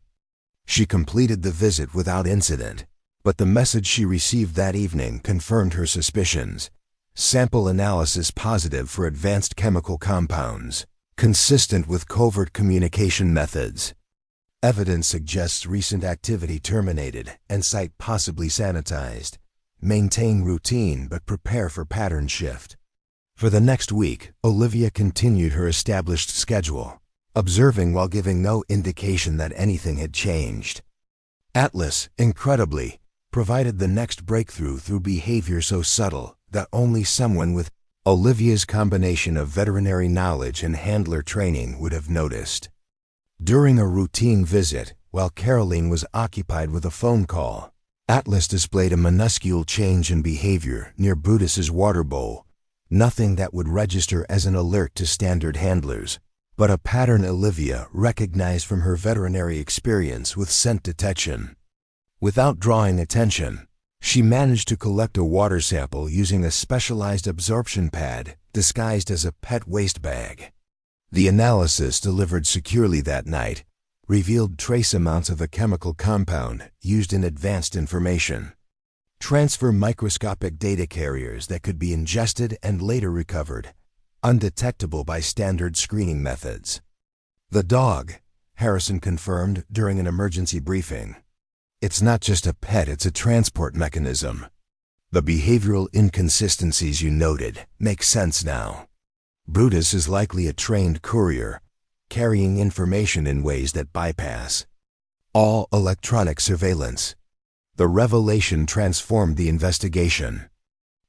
She completed the visit without incident, but the message she received that evening confirmed her suspicions. Sample analysis positive for advanced chemical compounds, consistent with covert communication methods. Evidence suggests recent activity terminated and site possibly sanitized. Maintain routine but prepare for pattern shift. For the next week, Olivia continued her established schedule, observing while giving no indication that anything had changed. Atlas, incredibly, provided the next breakthrough through behavior so subtle that only someone with Olivia's combination of veterinary knowledge and handler training would have noticed. During a routine visit, while Caroline was occupied with a phone call, Atlas displayed a minuscule change in behavior near Brutus's water bowl, nothing that would register as an alert to standard handlers, but a pattern Olivia recognized from her veterinary experience with scent detection. Without drawing attention, she managed to collect a water sample using a specialized absorption pad disguised as a pet waste bag. The analysis delivered securely that night revealed trace amounts of a chemical compound used in advanced information transfer microscopic data carriers that could be ingested and later recovered, undetectable by standard screening methods. The dog, Harrison confirmed during an emergency briefing. It's not just a pet, it's a transport mechanism. The behavioral inconsistencies you noted make sense now. Brutus is likely a trained courier, carrying information in ways that bypass all electronic surveillance. The revelation transformed the investigation.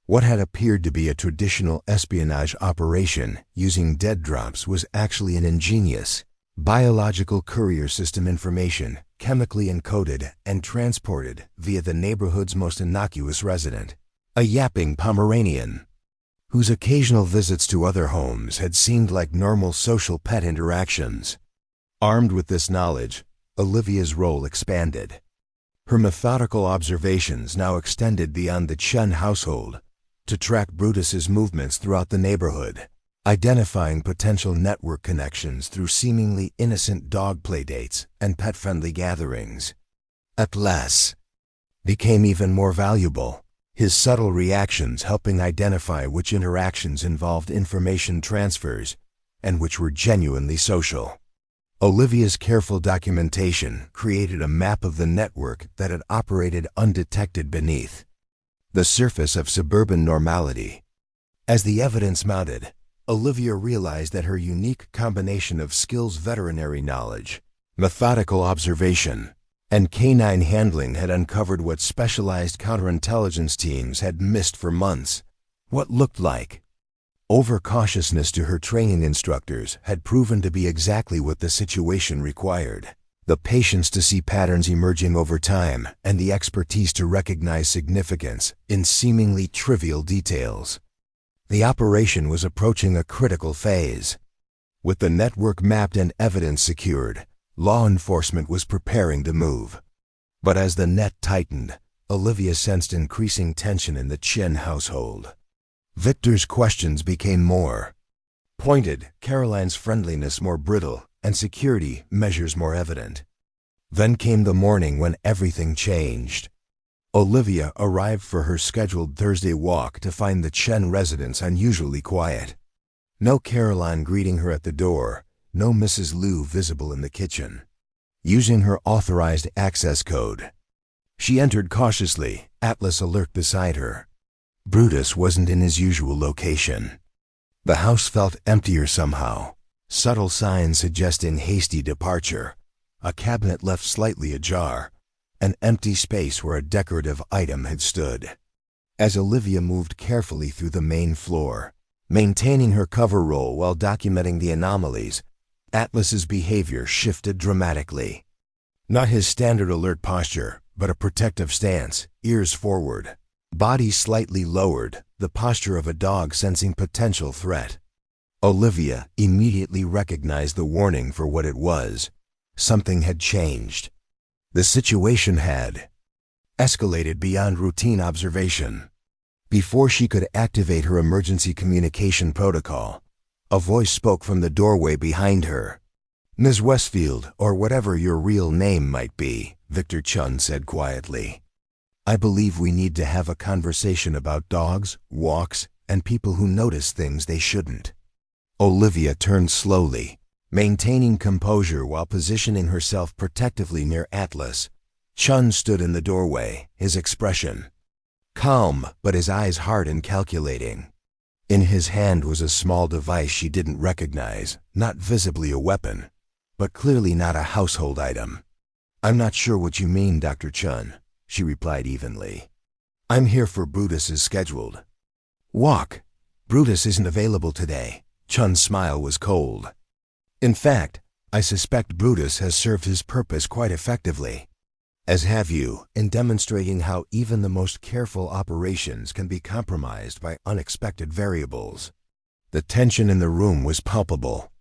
What had appeared to be a traditional espionage operation using dead drops was actually an ingenious biological courier system, information chemically encoded and transported via the neighborhood's most innocuous resident, a yapping Pomeranian, whose occasional visits to other homes had seemed like normal social pet interactions. Armed with this knowledge, Olivia's role expanded. Her methodical observations now extended beyond the Chen household to track Brutus's movements throughout the neighborhood, identifying potential network connections through seemingly innocent dog playdates and pet-friendly gatherings. Atlas became even more valuable, his subtle reactions helping identify which interactions involved information transfers and which were genuinely social. Olivia's careful documentation created a map of the network that had operated undetected beneath the surface of suburban normality. As the evidence mounted, Olivia realized that her unique combination of skills, veterinary knowledge, methodical observation, and canine handling had uncovered what specialized counterintelligence teams had missed for months. What looked like overcautiousness to her training instructors had proven to be exactly what the situation required. The patience to see patterns emerging over time and the expertise to recognize significance in seemingly trivial details. The operation was approaching a critical phase. With the network mapped and evidence secured, law enforcement was preparing to move. But as the net tightened, Olivia sensed increasing tension in the Chen household. Victor's questions became more pointed, Caroline's friendliness more brittle, and security measures more evident. Then came the morning when everything changed. Olivia arrived for her scheduled Thursday walk to find the Chen residence unusually quiet. No Caroline greeting her at the door, no Mrs. Liu visible in the kitchen. Using her authorized access code, she entered cautiously, Atlas alert beside her. Brutus wasn't in his usual location. The house felt emptier somehow, subtle signs suggesting hasty departure, a cabinet left slightly ajar, an empty space where a decorative item had stood. As Olivia moved carefully through the main floor, maintaining her cover role while documenting the anomalies, Atlas's behavior shifted dramatically. Not his standard alert posture, but a protective stance, ears forward, body slightly lowered, the posture of a dog sensing potential threat. Olivia immediately recognized the warning for what it was. Something had changed. The situation had escalated beyond routine observation. Before she could activate her emergency communication protocol, a voice spoke from the doorway behind her. "Ms. Westfield, or whatever your real name might be," Victor Chun said quietly. "I believe we need to have a conversation about dogs, walks, and people who notice things they shouldn't." Olivia turned slowly, maintaining composure while positioning herself protectively near Atlas. Chun stood in the doorway, his expression calm, but his eyes hard and calculating. In his hand was a small device she didn't recognize, not visibly a weapon, but clearly not a household item. "I'm not sure what you mean, Dr. Chun," she replied evenly. "I'm here for Brutus's scheduled walk. Brutus isn't available today." Chun's smile was cold. "In fact, I suspect Brutus has served his purpose quite effectively, as have you, in demonstrating how even the most careful operations can be compromised by unexpected variables." The tension in the room was palpable.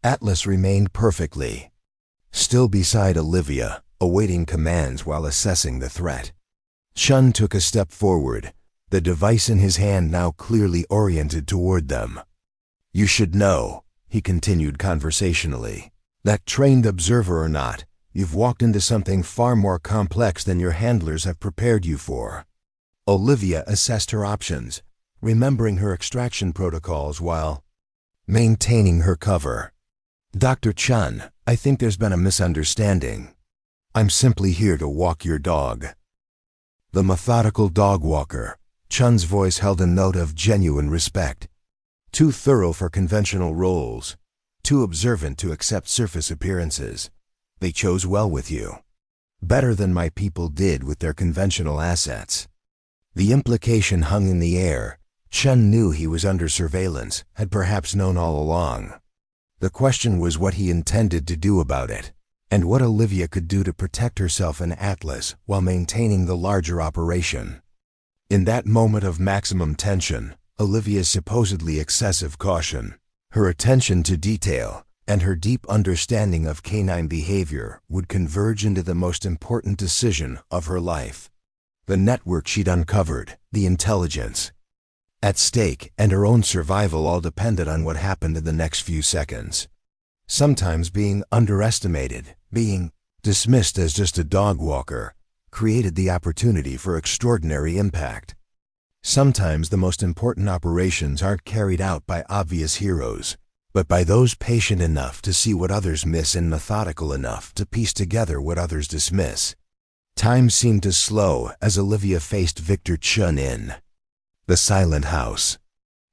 Atlas remained perfectly still beside Olivia, awaiting commands while assessing the threat. Chun took a step forward, the device in his hand now clearly oriented toward them. "You should know," he continued conversationally, "that trained observer or not, you've walked into something far more complex than your handlers have prepared you for." Olivia assessed her options, remembering her extraction protocols while maintaining her cover. "Dr. Chun, I think there's been a misunderstanding. I'm simply here to walk your dog." The methodical dog walker, Chun's voice held a note of genuine respect. Too thorough for conventional roles, too observant to accept surface appearances. They chose well with you. Better than my people did with their conventional assets. The implication hung in the air. Chun knew he was under surveillance, had perhaps known all along. The question was what he intended to do about it, and what Olivia could do to protect herself and Atlas while maintaining the larger operation. In that moment of maximum tension, Olivia's supposedly excessive caution, her attention to detail, and her deep understanding of canine behavior would converge into the most important decision of her life. The network she'd uncovered, the intelligence at stake, and her own survival all depended on what happened in the next few seconds. Sometimes being underestimated, being dismissed as just a dog walker, created the opportunity for extraordinary impact. Sometimes the most important operations aren't carried out by obvious heroes, but by those patient enough to see what others miss and methodical enough to piece together what others dismiss. Time seemed to slow as Olivia faced Victor Chun in the silent house.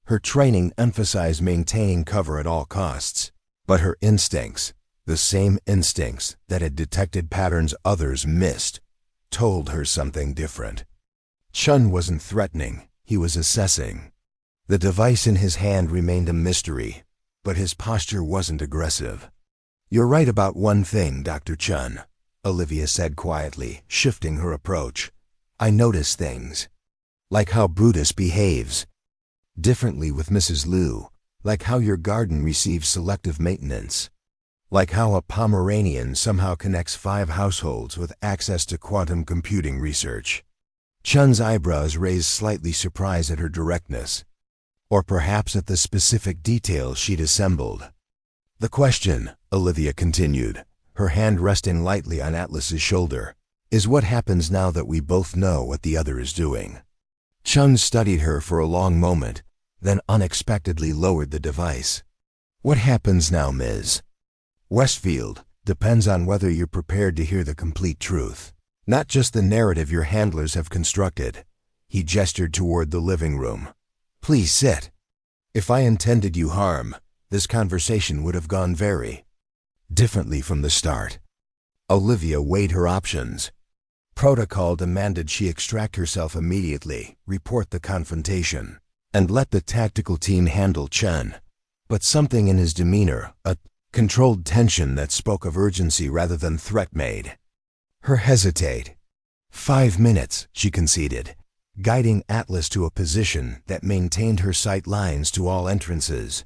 Her training emphasized maintaining cover at all costs, but her instincts, the same instincts that had detected patterns others missed, told her something different. Chun wasn't threatening, he was assessing. The device in his hand remained a mystery, but his posture wasn't aggressive. "You're right about one thing, Dr. Chun," Olivia said quietly, shifting her approach. "I notice things. Like how Brutus behaves differently with Mrs. Liu, like how your garden receives selective maintenance, like how a Pomeranian somehow connects 5 households with access to quantum computing research." Chun's eyebrows raised slightly, surprised at her directness, or perhaps at the specific details she'd assembled. "The question," Olivia continued, her hand resting lightly on Atlas's shoulder, "is what happens now that we both know what the other is doing." Chun studied her for a long moment, then unexpectedly lowered the device. What happens now, Ms. Westfield, depends on whether you're prepared to hear the complete truth, not just the narrative your handlers have constructed. He gestured toward the living room. Please sit. If I intended you harm, this conversation would have gone very differently from the start. Olivia weighed her options. Protocol demanded she extract herself immediately, report the confrontation, and let the tactical team handle Chen. But something in his demeanor, a controlled tension that spoke of urgency rather than threat, made her hesitate. 5 minutes, she conceded, guiding Atlas to a position that maintained her sight lines to all entrances.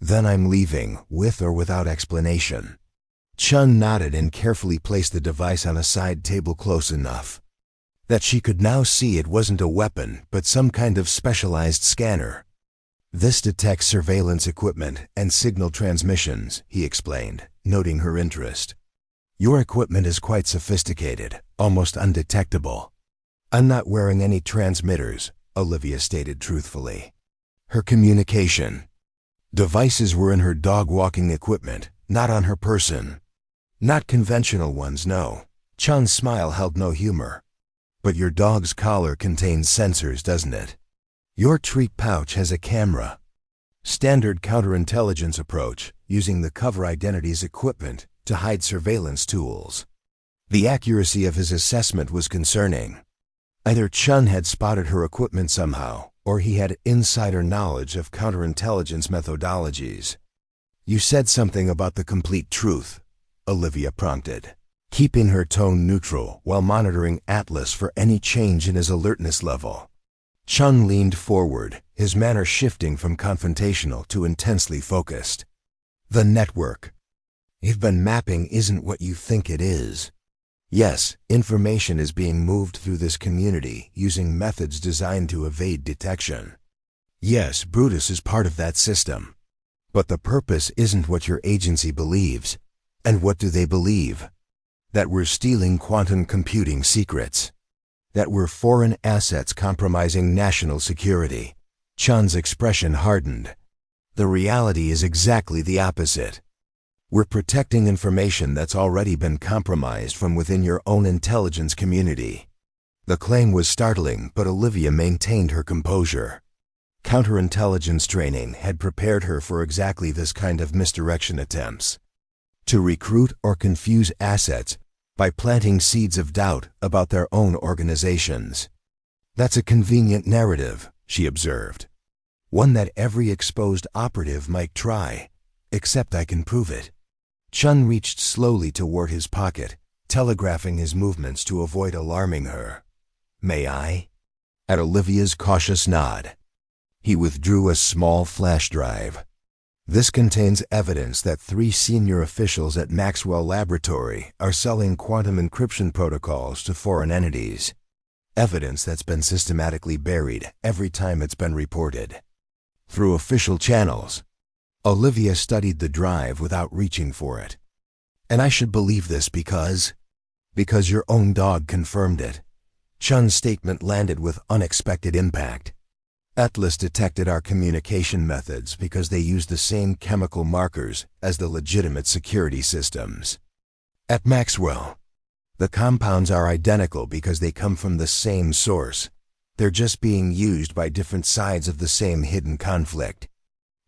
Then I'm leaving, with or without explanation. Chun nodded and carefully placed the device on a side table close enough that she could now see it wasn't a weapon, but some kind of specialized scanner. This detects surveillance equipment and signal transmissions, he explained, noting her interest. Your equipment is quite sophisticated, almost undetectable. I'm not wearing any transmitters, Olivia stated truthfully. Her communication devices were in her dog-walking equipment, not on her person. Not conventional ones, no. Chun's smile held no humor. But your dog's collar contains sensors, doesn't it? Your treat pouch has a camera. Standard counterintelligence approach, using the cover identity's equipment to hide surveillance tools. The accuracy of his assessment was concerning. Either Chun had spotted her equipment somehow, or he had insider knowledge of counterintelligence methodologies. You said something about the complete truth, Olivia prompted, keeping her tone neutral while monitoring Atlas for any change in his alertness level. Chun leaned forward, his manner shifting from confrontational to intensely focused. The network you've been mapping isn't what you think it is. Yes, information is being moved through this community using methods designed to evade detection. Yes, Brutus is part of that system. But the purpose isn't what your agency believes. And what do they believe? That we're stealing quantum computing secrets. That we're foreign assets compromising national security. Chun's expression hardened. The reality is exactly the opposite. We're protecting information that's already been compromised from within your own intelligence community. The claim was startling, but Olivia maintained her composure. Counterintelligence training had prepared her for exactly this kind of misdirection attempts. To recruit or confuse assets by planting seeds of doubt about their own organizations. That's a convenient narrative, she observed. One that every exposed operative might try, except I can prove it. Chun reached slowly toward his pocket, telegraphing his movements to avoid alarming her. May I? At Olivia's cautious nod, he withdrew a small flash drive. This contains evidence that 3 senior officials at Maxwell Laboratory are selling quantum encryption protocols to foreign entities. Evidence that's been systematically buried every time it's been reported. Through official channels. Olivia studied the drive without reaching for it. And I should believe this because your own dog confirmed it. Chun's statement landed with unexpected impact. Atlas detected our communication methods because they use the same chemical markers as the legitimate security systems. At Maxwell, the compounds are identical because they come from the same source. They're just being used by different sides of the same hidden conflict.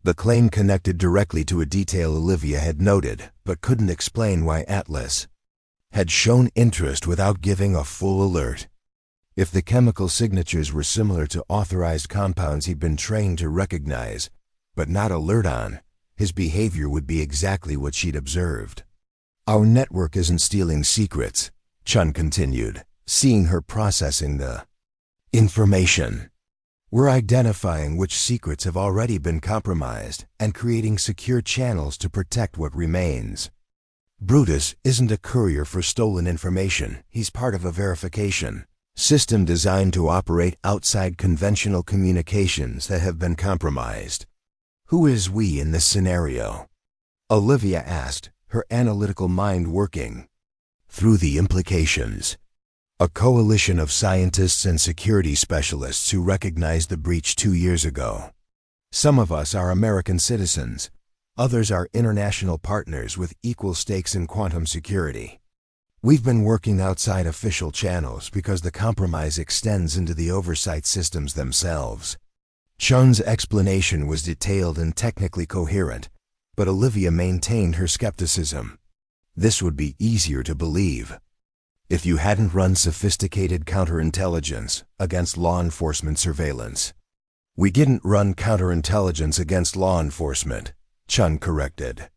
The claim connected directly to a detail Olivia had noted, but couldn't explain why Atlas had shown interest without giving a full alert. If the chemical signatures were similar to authorized compounds he'd been trained to recognize, but not alert on, his behavior would be exactly what she'd observed. Our network isn't stealing secrets, Chun continued, seeing her processing the information. We're identifying which secrets have already been compromised and creating secure channels to protect what remains. Brutus isn't a courier for stolen information, he's part of a verification system designed to operate outside conventional communications that have been compromised. Who is we in this scenario? Olivia asked, her analytical mind working through the implications. A coalition of scientists and security specialists who recognized the breach 2 years ago. Some of us are American citizens. Others are international partners with equal stakes in quantum security. We've been working outside official channels because the compromise extends into the oversight systems themselves. Chun's explanation was detailed and technically coherent, but Olivia maintained her skepticism. This would be easier to believe if you hadn't run sophisticated counterintelligence against law enforcement surveillance. We didn't run counterintelligence against law enforcement, Chun corrected.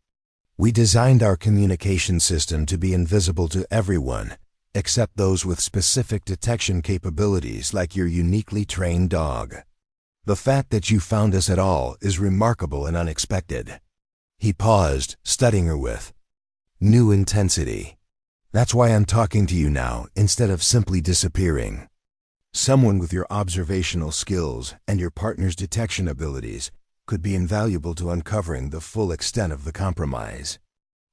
We designed our communication system to be invisible to everyone, except those with specific detection capabilities like your uniquely trained dog. The fact that you found us at all is remarkable and unexpected. He paused, studying her with new intensity. That's why I'm talking to you now, instead of simply disappearing. Someone with your observational skills and your partner's detection abilities could be invaluable to uncovering the full extent of the compromise.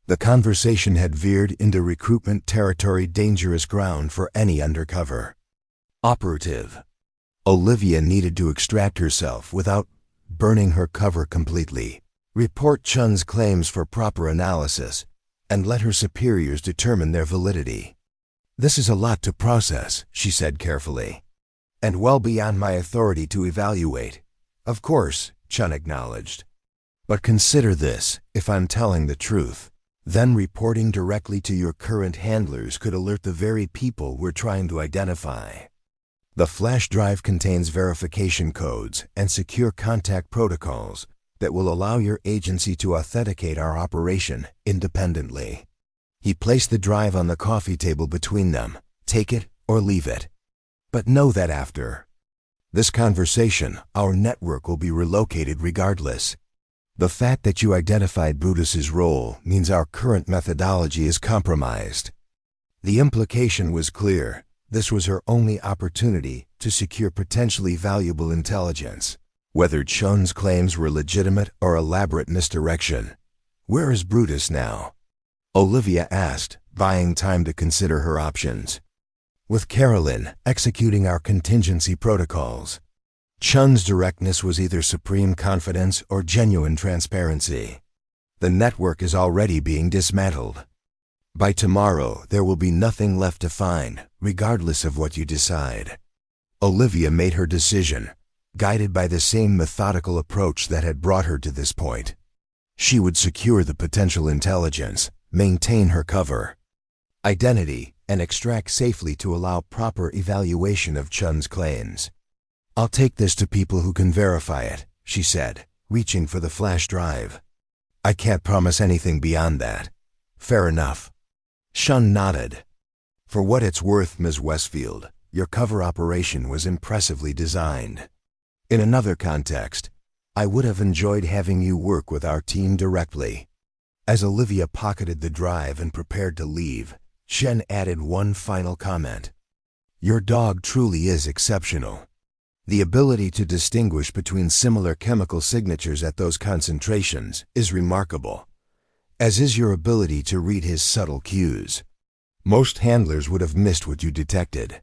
The conversation had veered into recruitment territory, dangerous ground for any undercover operative. Olivia needed to extract herself without burning her cover completely, report Chun's claims for proper analysis, and let her superiors determine their validity. This is a lot to process, she said carefully, and well beyond my authority to evaluate. Of course, Chun acknowledged. But consider this, if I'm telling the truth, then reporting directly to your current handlers could alert the very people we're trying to identify. The flash drive contains verification codes and secure contact protocols that will allow your agency to authenticate our operation independently. He placed the drive on the coffee table between them. Take it or leave it. But know that after this conversation, our network will be relocated regardless. The fact that you identified Brutus's role means our current methodology is compromised. The implication was clear. This was her only opportunity to secure potentially valuable intelligence. Whether Chun's claims were legitimate or elaborate misdirection. Where is Brutus now? Olivia asked, buying time to consider her options. With Carolyn, executing our contingency protocols. Chun's directness was either supreme confidence or genuine transparency. The network is already being dismantled. By tomorrow, there will be nothing left to find, regardless of what you decide. Olivia made her decision, guided by the same methodical approach that had brought her to this point. She would secure the potential intelligence, maintain her cover, identity, and extract safely to allow proper evaluation of Chun's claims. I'll take this to people who can verify it, she said, reaching for the flash drive. I can't promise anything beyond that. Fair enough. Chun nodded. For what it's worth, Ms. Westfield, your cover operation was impressively designed. In another context, I would have enjoyed having you work with our team directly. As Olivia pocketed the drive and prepared to leave, Shen added one final comment. Your dog truly is exceptional. The ability to distinguish between similar chemical signatures at those concentrations is remarkable, as is your ability to read his subtle cues. Most handlers would have missed what you detected.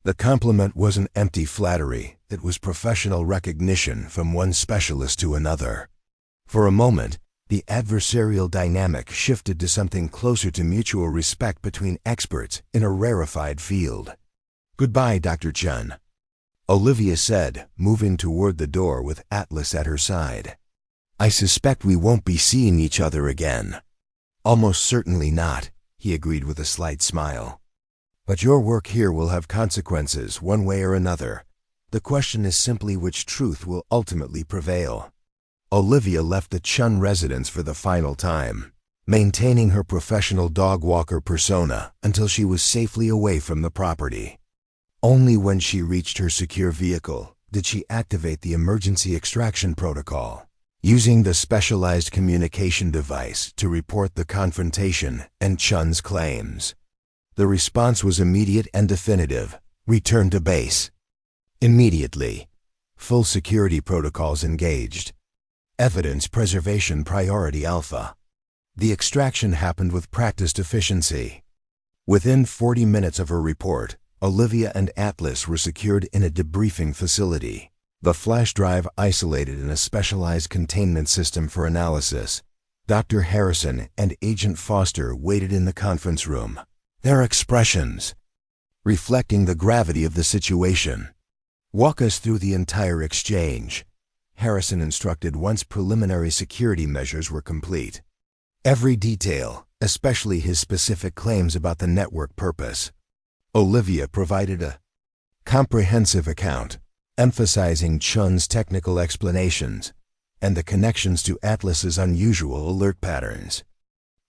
The compliment wasn't empty flattery, it was professional recognition from one specialist to another. For a moment, the adversarial dynamic shifted to something closer to mutual respect between experts in a rarefied field. Goodbye, Dr. Chun, Olivia said, moving toward the door with Atlas at her side. I suspect we won't be seeing each other again. Almost certainly not, he agreed with a slight smile. But your work here will have consequences one way or another. The question is simply which truth will ultimately prevail. Olivia left the Chun residence for the final time, maintaining her professional dog walker persona until she was safely away from the property. Only when she reached her secure vehicle did she activate the emergency extraction protocol, using the specialized communication device to report the confrontation and Chun's claims. The response was immediate and definitive. Return to base. Immediately. Full security protocols engaged. Evidence preservation priority alpha. The extraction happened with practiced efficiency. Within 40 minutes of her report, Olivia and Atlas were secured in a debriefing facility. The flash drive isolated in a specialized containment system for analysis. Dr. Harrison and Agent Foster waited in the conference room, their expressions reflecting the gravity of the situation. "Walk us through the entire exchange," Harrison instructed once preliminary security measures were complete. "Every detail, especially his specific claims about the network purpose." Olivia provided a comprehensive account, emphasizing Chun's technical explanations and the connections to Atlas's unusual alert patterns.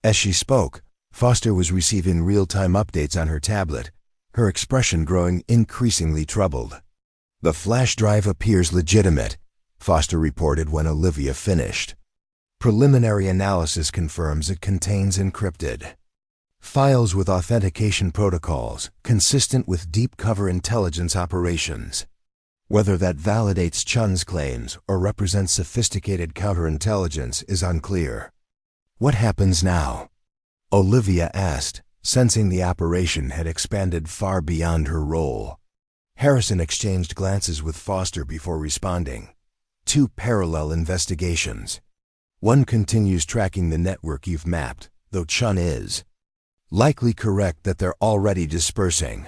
As she spoke, Foster was receiving real-time updates on her tablet, her expression growing increasingly troubled. "The flash drive appears legitimate," Foster reported when Olivia finished. "Preliminary analysis confirms it contains encrypted files with authentication protocols consistent with deep cover intelligence operations. Whether that validates Chun's claims or represents sophisticated counterintelligence is unclear." "What happens now?" Olivia asked, sensing the operation had expanded far beyond her role. Harrison exchanged glances with Foster before responding. "Two parallel investigations. One continues tracking the network you've mapped, though Chun is likely correct that they're already dispersing.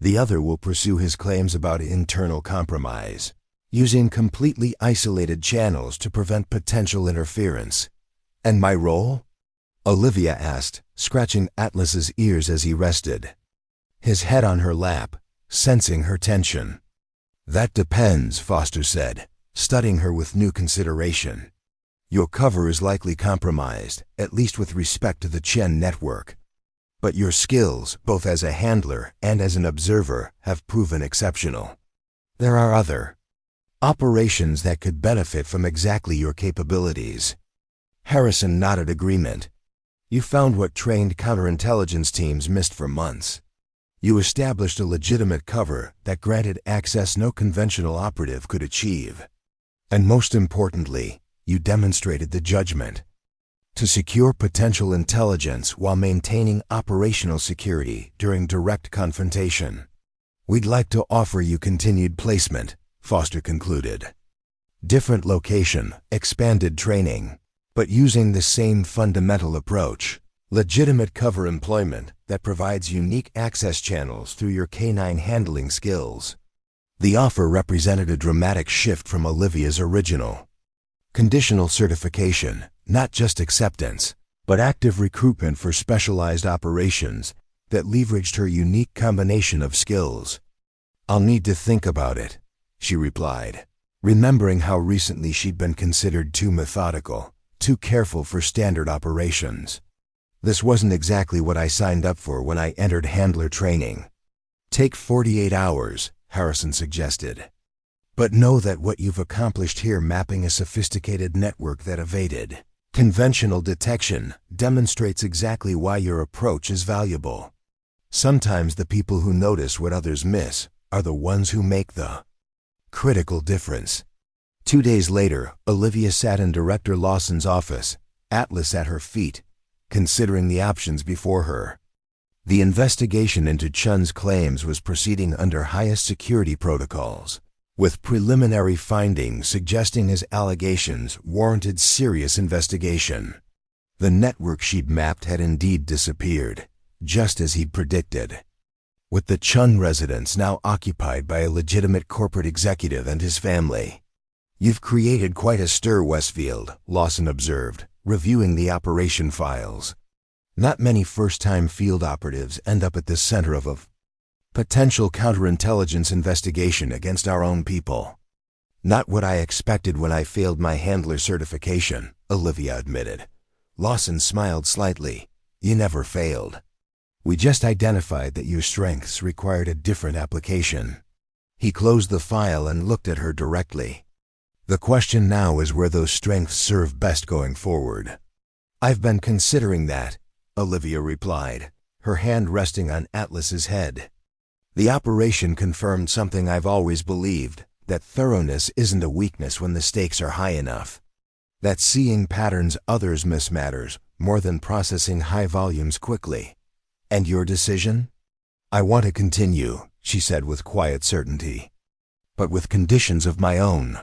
The other will pursue his claims about internal compromise, using completely isolated channels to prevent potential interference." "And my role?" Olivia asked, scratching Atlas's ears as he rested, his head on her lap, sensing her tension. "That depends," Foster said, studying her with new consideration. "Your cover is likely compromised, at least with respect to the Chen network. But your skills, both as a handler and as an observer, have proven exceptional. There are other operations that could benefit from exactly your capabilities." Harrison nodded agreement. "You found what trained counterintelligence teams missed for months. You established a legitimate cover that granted access no conventional operative could achieve. And most importantly, you demonstrated the judgment to secure potential intelligence while maintaining operational security during direct confrontation. We'd like to offer you continued placement," Foster concluded. "Different location, expanded training, but using the same fundamental approach. Legitimate cover employment that provides unique access channels through your canine handling skills." The offer represented a dramatic shift from Olivia's original conditional certification, not just acceptance, but active recruitment for specialized operations that leveraged her unique combination of skills. "I'll need to think about it," she replied, remembering how recently she'd been considered too methodical, too careful for standard operations. "This wasn't exactly what I signed up for when I entered handler training." "Take 48 hours, Harrison suggested. "But know that what you've accomplished here, mapping a sophisticated network that evaded conventional detection, demonstrates exactly why your approach is valuable. Sometimes the people who notice what others miss are the ones who make the critical difference." 2 days later, Olivia sat in Director Lawson's office, Atlas at her feet, considering the options before her. The investigation into Chun's claims was proceeding under highest security protocols, with preliminary findings suggesting his allegations warranted serious investigation. The network she'd mapped had indeed disappeared, just as he'd predicted, with the Chun residence now occupied by a legitimate corporate executive and his family. "You've created quite a stir, Westfield," Lawson observed, reviewing the operation files. "Not many first-time field operatives end up at the center of a potential counterintelligence investigation against our own people." "Not what I expected when I failed my handler certification," Olivia admitted. Lawson smiled slightly. "You never failed. We just identified that your strengths required a different application." He closed the file and looked at her directly. "The question now is where those strengths serve best going forward." "I've been considering that," Olivia replied, her hand resting on Atlas's head. "The operation confirmed something I've always believed, that thoroughness isn't a weakness when the stakes are high enough. That seeing patterns others miss matters more than processing high volumes quickly." "And your decision?" "I want to continue," she said with quiet certainty. but with conditions of my own.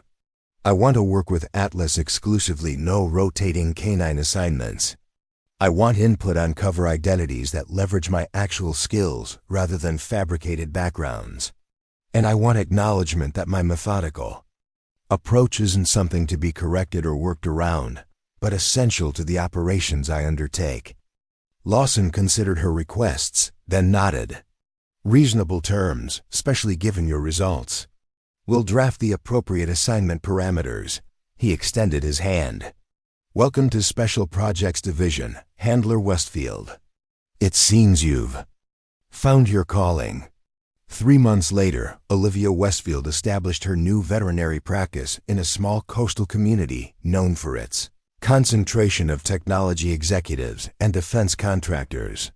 I want to work with Atlas exclusively, no rotating canine assignments. I want input on cover identities that leverage my actual skills rather than fabricated backgrounds. And I want acknowledgement that my methodical approach isn't something to be corrected or worked around, but essential to the operations I undertake. Lawson considered her requests, then nodded. Reasonable terms, especially given your results. We'll draft the appropriate assignment parameters. He extended his hand. Welcome to Special Projects Division, Handler Westfield. It seems you've found your calling. 3 months later, Olivia Westfield established her new veterinary practice in a small coastal community known for its concentration of technology executives and defense contractors.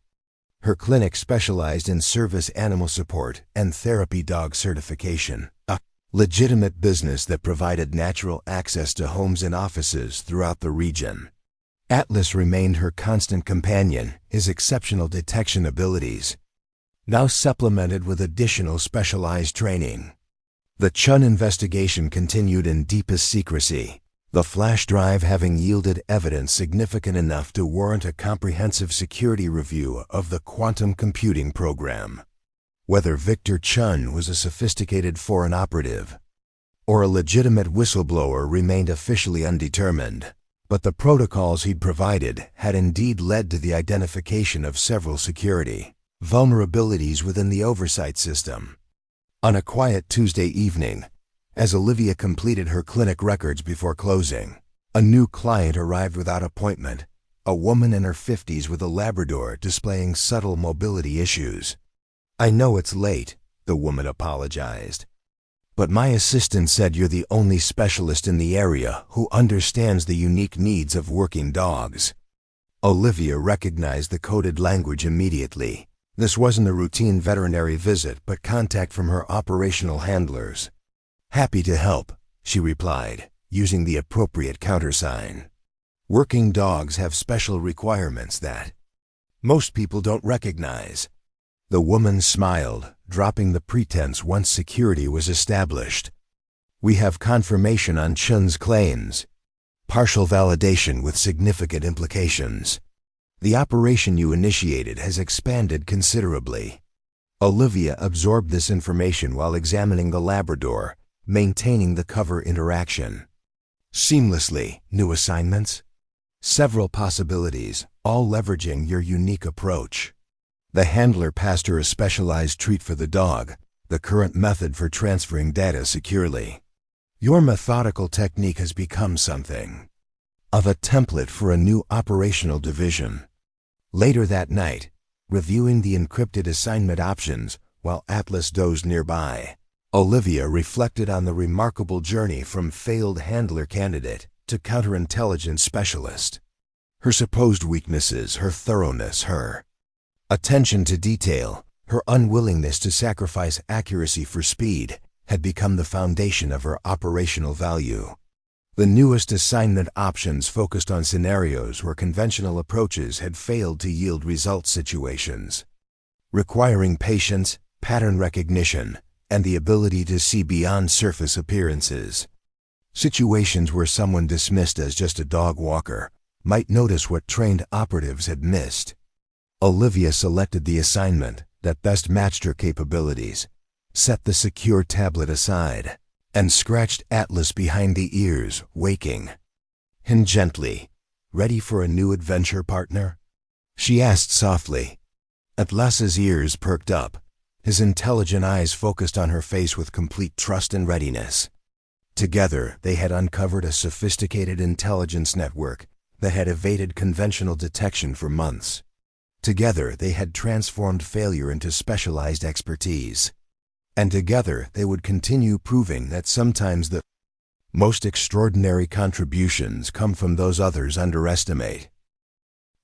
Her clinic specialized in service animal support and therapy dog certification, a legitimate business that provided natural access to homes and offices throughout the region. Atlas remained her constant companion, his exceptional detection abilities now supplemented with additional specialized training. The Chun investigation continued in deepest secrecy, the flash drive having yielded evidence significant enough to warrant a comprehensive security review of the quantum computing program. Whether Victor Chun was a sophisticated foreign operative or a legitimate whistleblower remained officially undetermined, but the protocols he'd provided had indeed led to the identification of several security vulnerabilities within the oversight system. On a quiet Tuesday evening, as Olivia completed her clinic records before closing, a new client arrived without appointment, a woman in her 50s with a Labrador displaying subtle mobility issues. "I know it's late," the woman apologized, "but my assistant said you're the only specialist in the area who understands the unique needs of working dogs." Olivia recognized the coded language immediately. This wasn't a routine veterinary visit, but contact from her operational handlers. "Happy to help," she replied, using the appropriate countersign. "Working dogs have special requirements that most people don't recognize." The woman smiled, dropping the pretense once security was established. "We have confirmation on Chun's claims. Partial validation with significant implications. The operation you initiated has expanded considerably." Olivia absorbed this information while examining the Labrador, maintaining the cover interaction. "Seamlessly, new assignments? Several possibilities, all leveraging your unique approach." The handler passed her a specialized treat for the dog, the current method for transferring data securely. "Your methodical technique has become something of a template for a new operational division." Later that night, reviewing the encrypted assignment options while Atlas dozed nearby, Olivia reflected on the remarkable journey from failed handler candidate to counterintelligence specialist. Her supposed weaknesses, her thoroughness, her attention to detail, her unwillingness to sacrifice accuracy for speed had become the foundation of her operational value. The newest assignment options focused on scenarios where conventional approaches had failed to yield result situations, requiring patience, pattern recognition, and the ability to see beyond surface appearances. Situations where someone dismissed as just a dog walker might notice what trained operatives had missed. Olivia selected the assignment that best matched her capabilities, set the secure tablet aside, and scratched Atlas behind the ears, waking him gently. "Ready for a new adventure, partner?" she asked softly. Atlas's ears perked up, his intelligent eyes focused on her face with complete trust and readiness. Together, they had uncovered a sophisticated intelligence network that had evaded conventional detection for months. Together, they had transformed failure into specialized expertise. And together, they would continue proving that sometimes the most extraordinary contributions come from those others underestimate.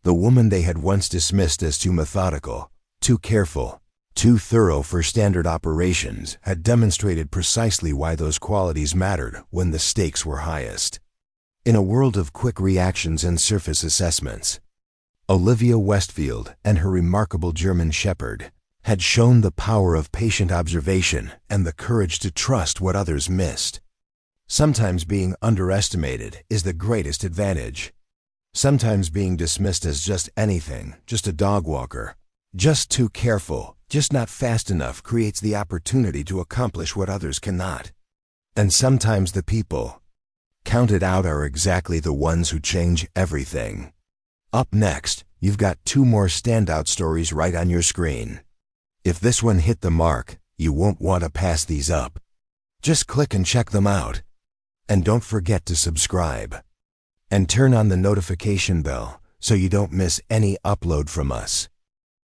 The woman they had once dismissed as too methodical, too careful, too thorough for standard operations had demonstrated precisely why those qualities mattered when the stakes were highest. In a world of quick reactions and surface assessments, Olivia Westfield and her remarkable German Shepherd had shown the power of patient observation and the courage to trust what others missed. Sometimes being underestimated is the greatest advantage. Sometimes being dismissed as just anything, just a dog walker, just too careful, just not fast enough creates the opportunity to accomplish what others cannot. And sometimes the people counted out are exactly the ones who change everything. Up next, you've got 2 more standout stories right on your screen. If this one hit the mark, you won't want to pass these up. Just click and check them out. And don't forget to subscribe. And turn on the notification bell so you don't miss any upload from us.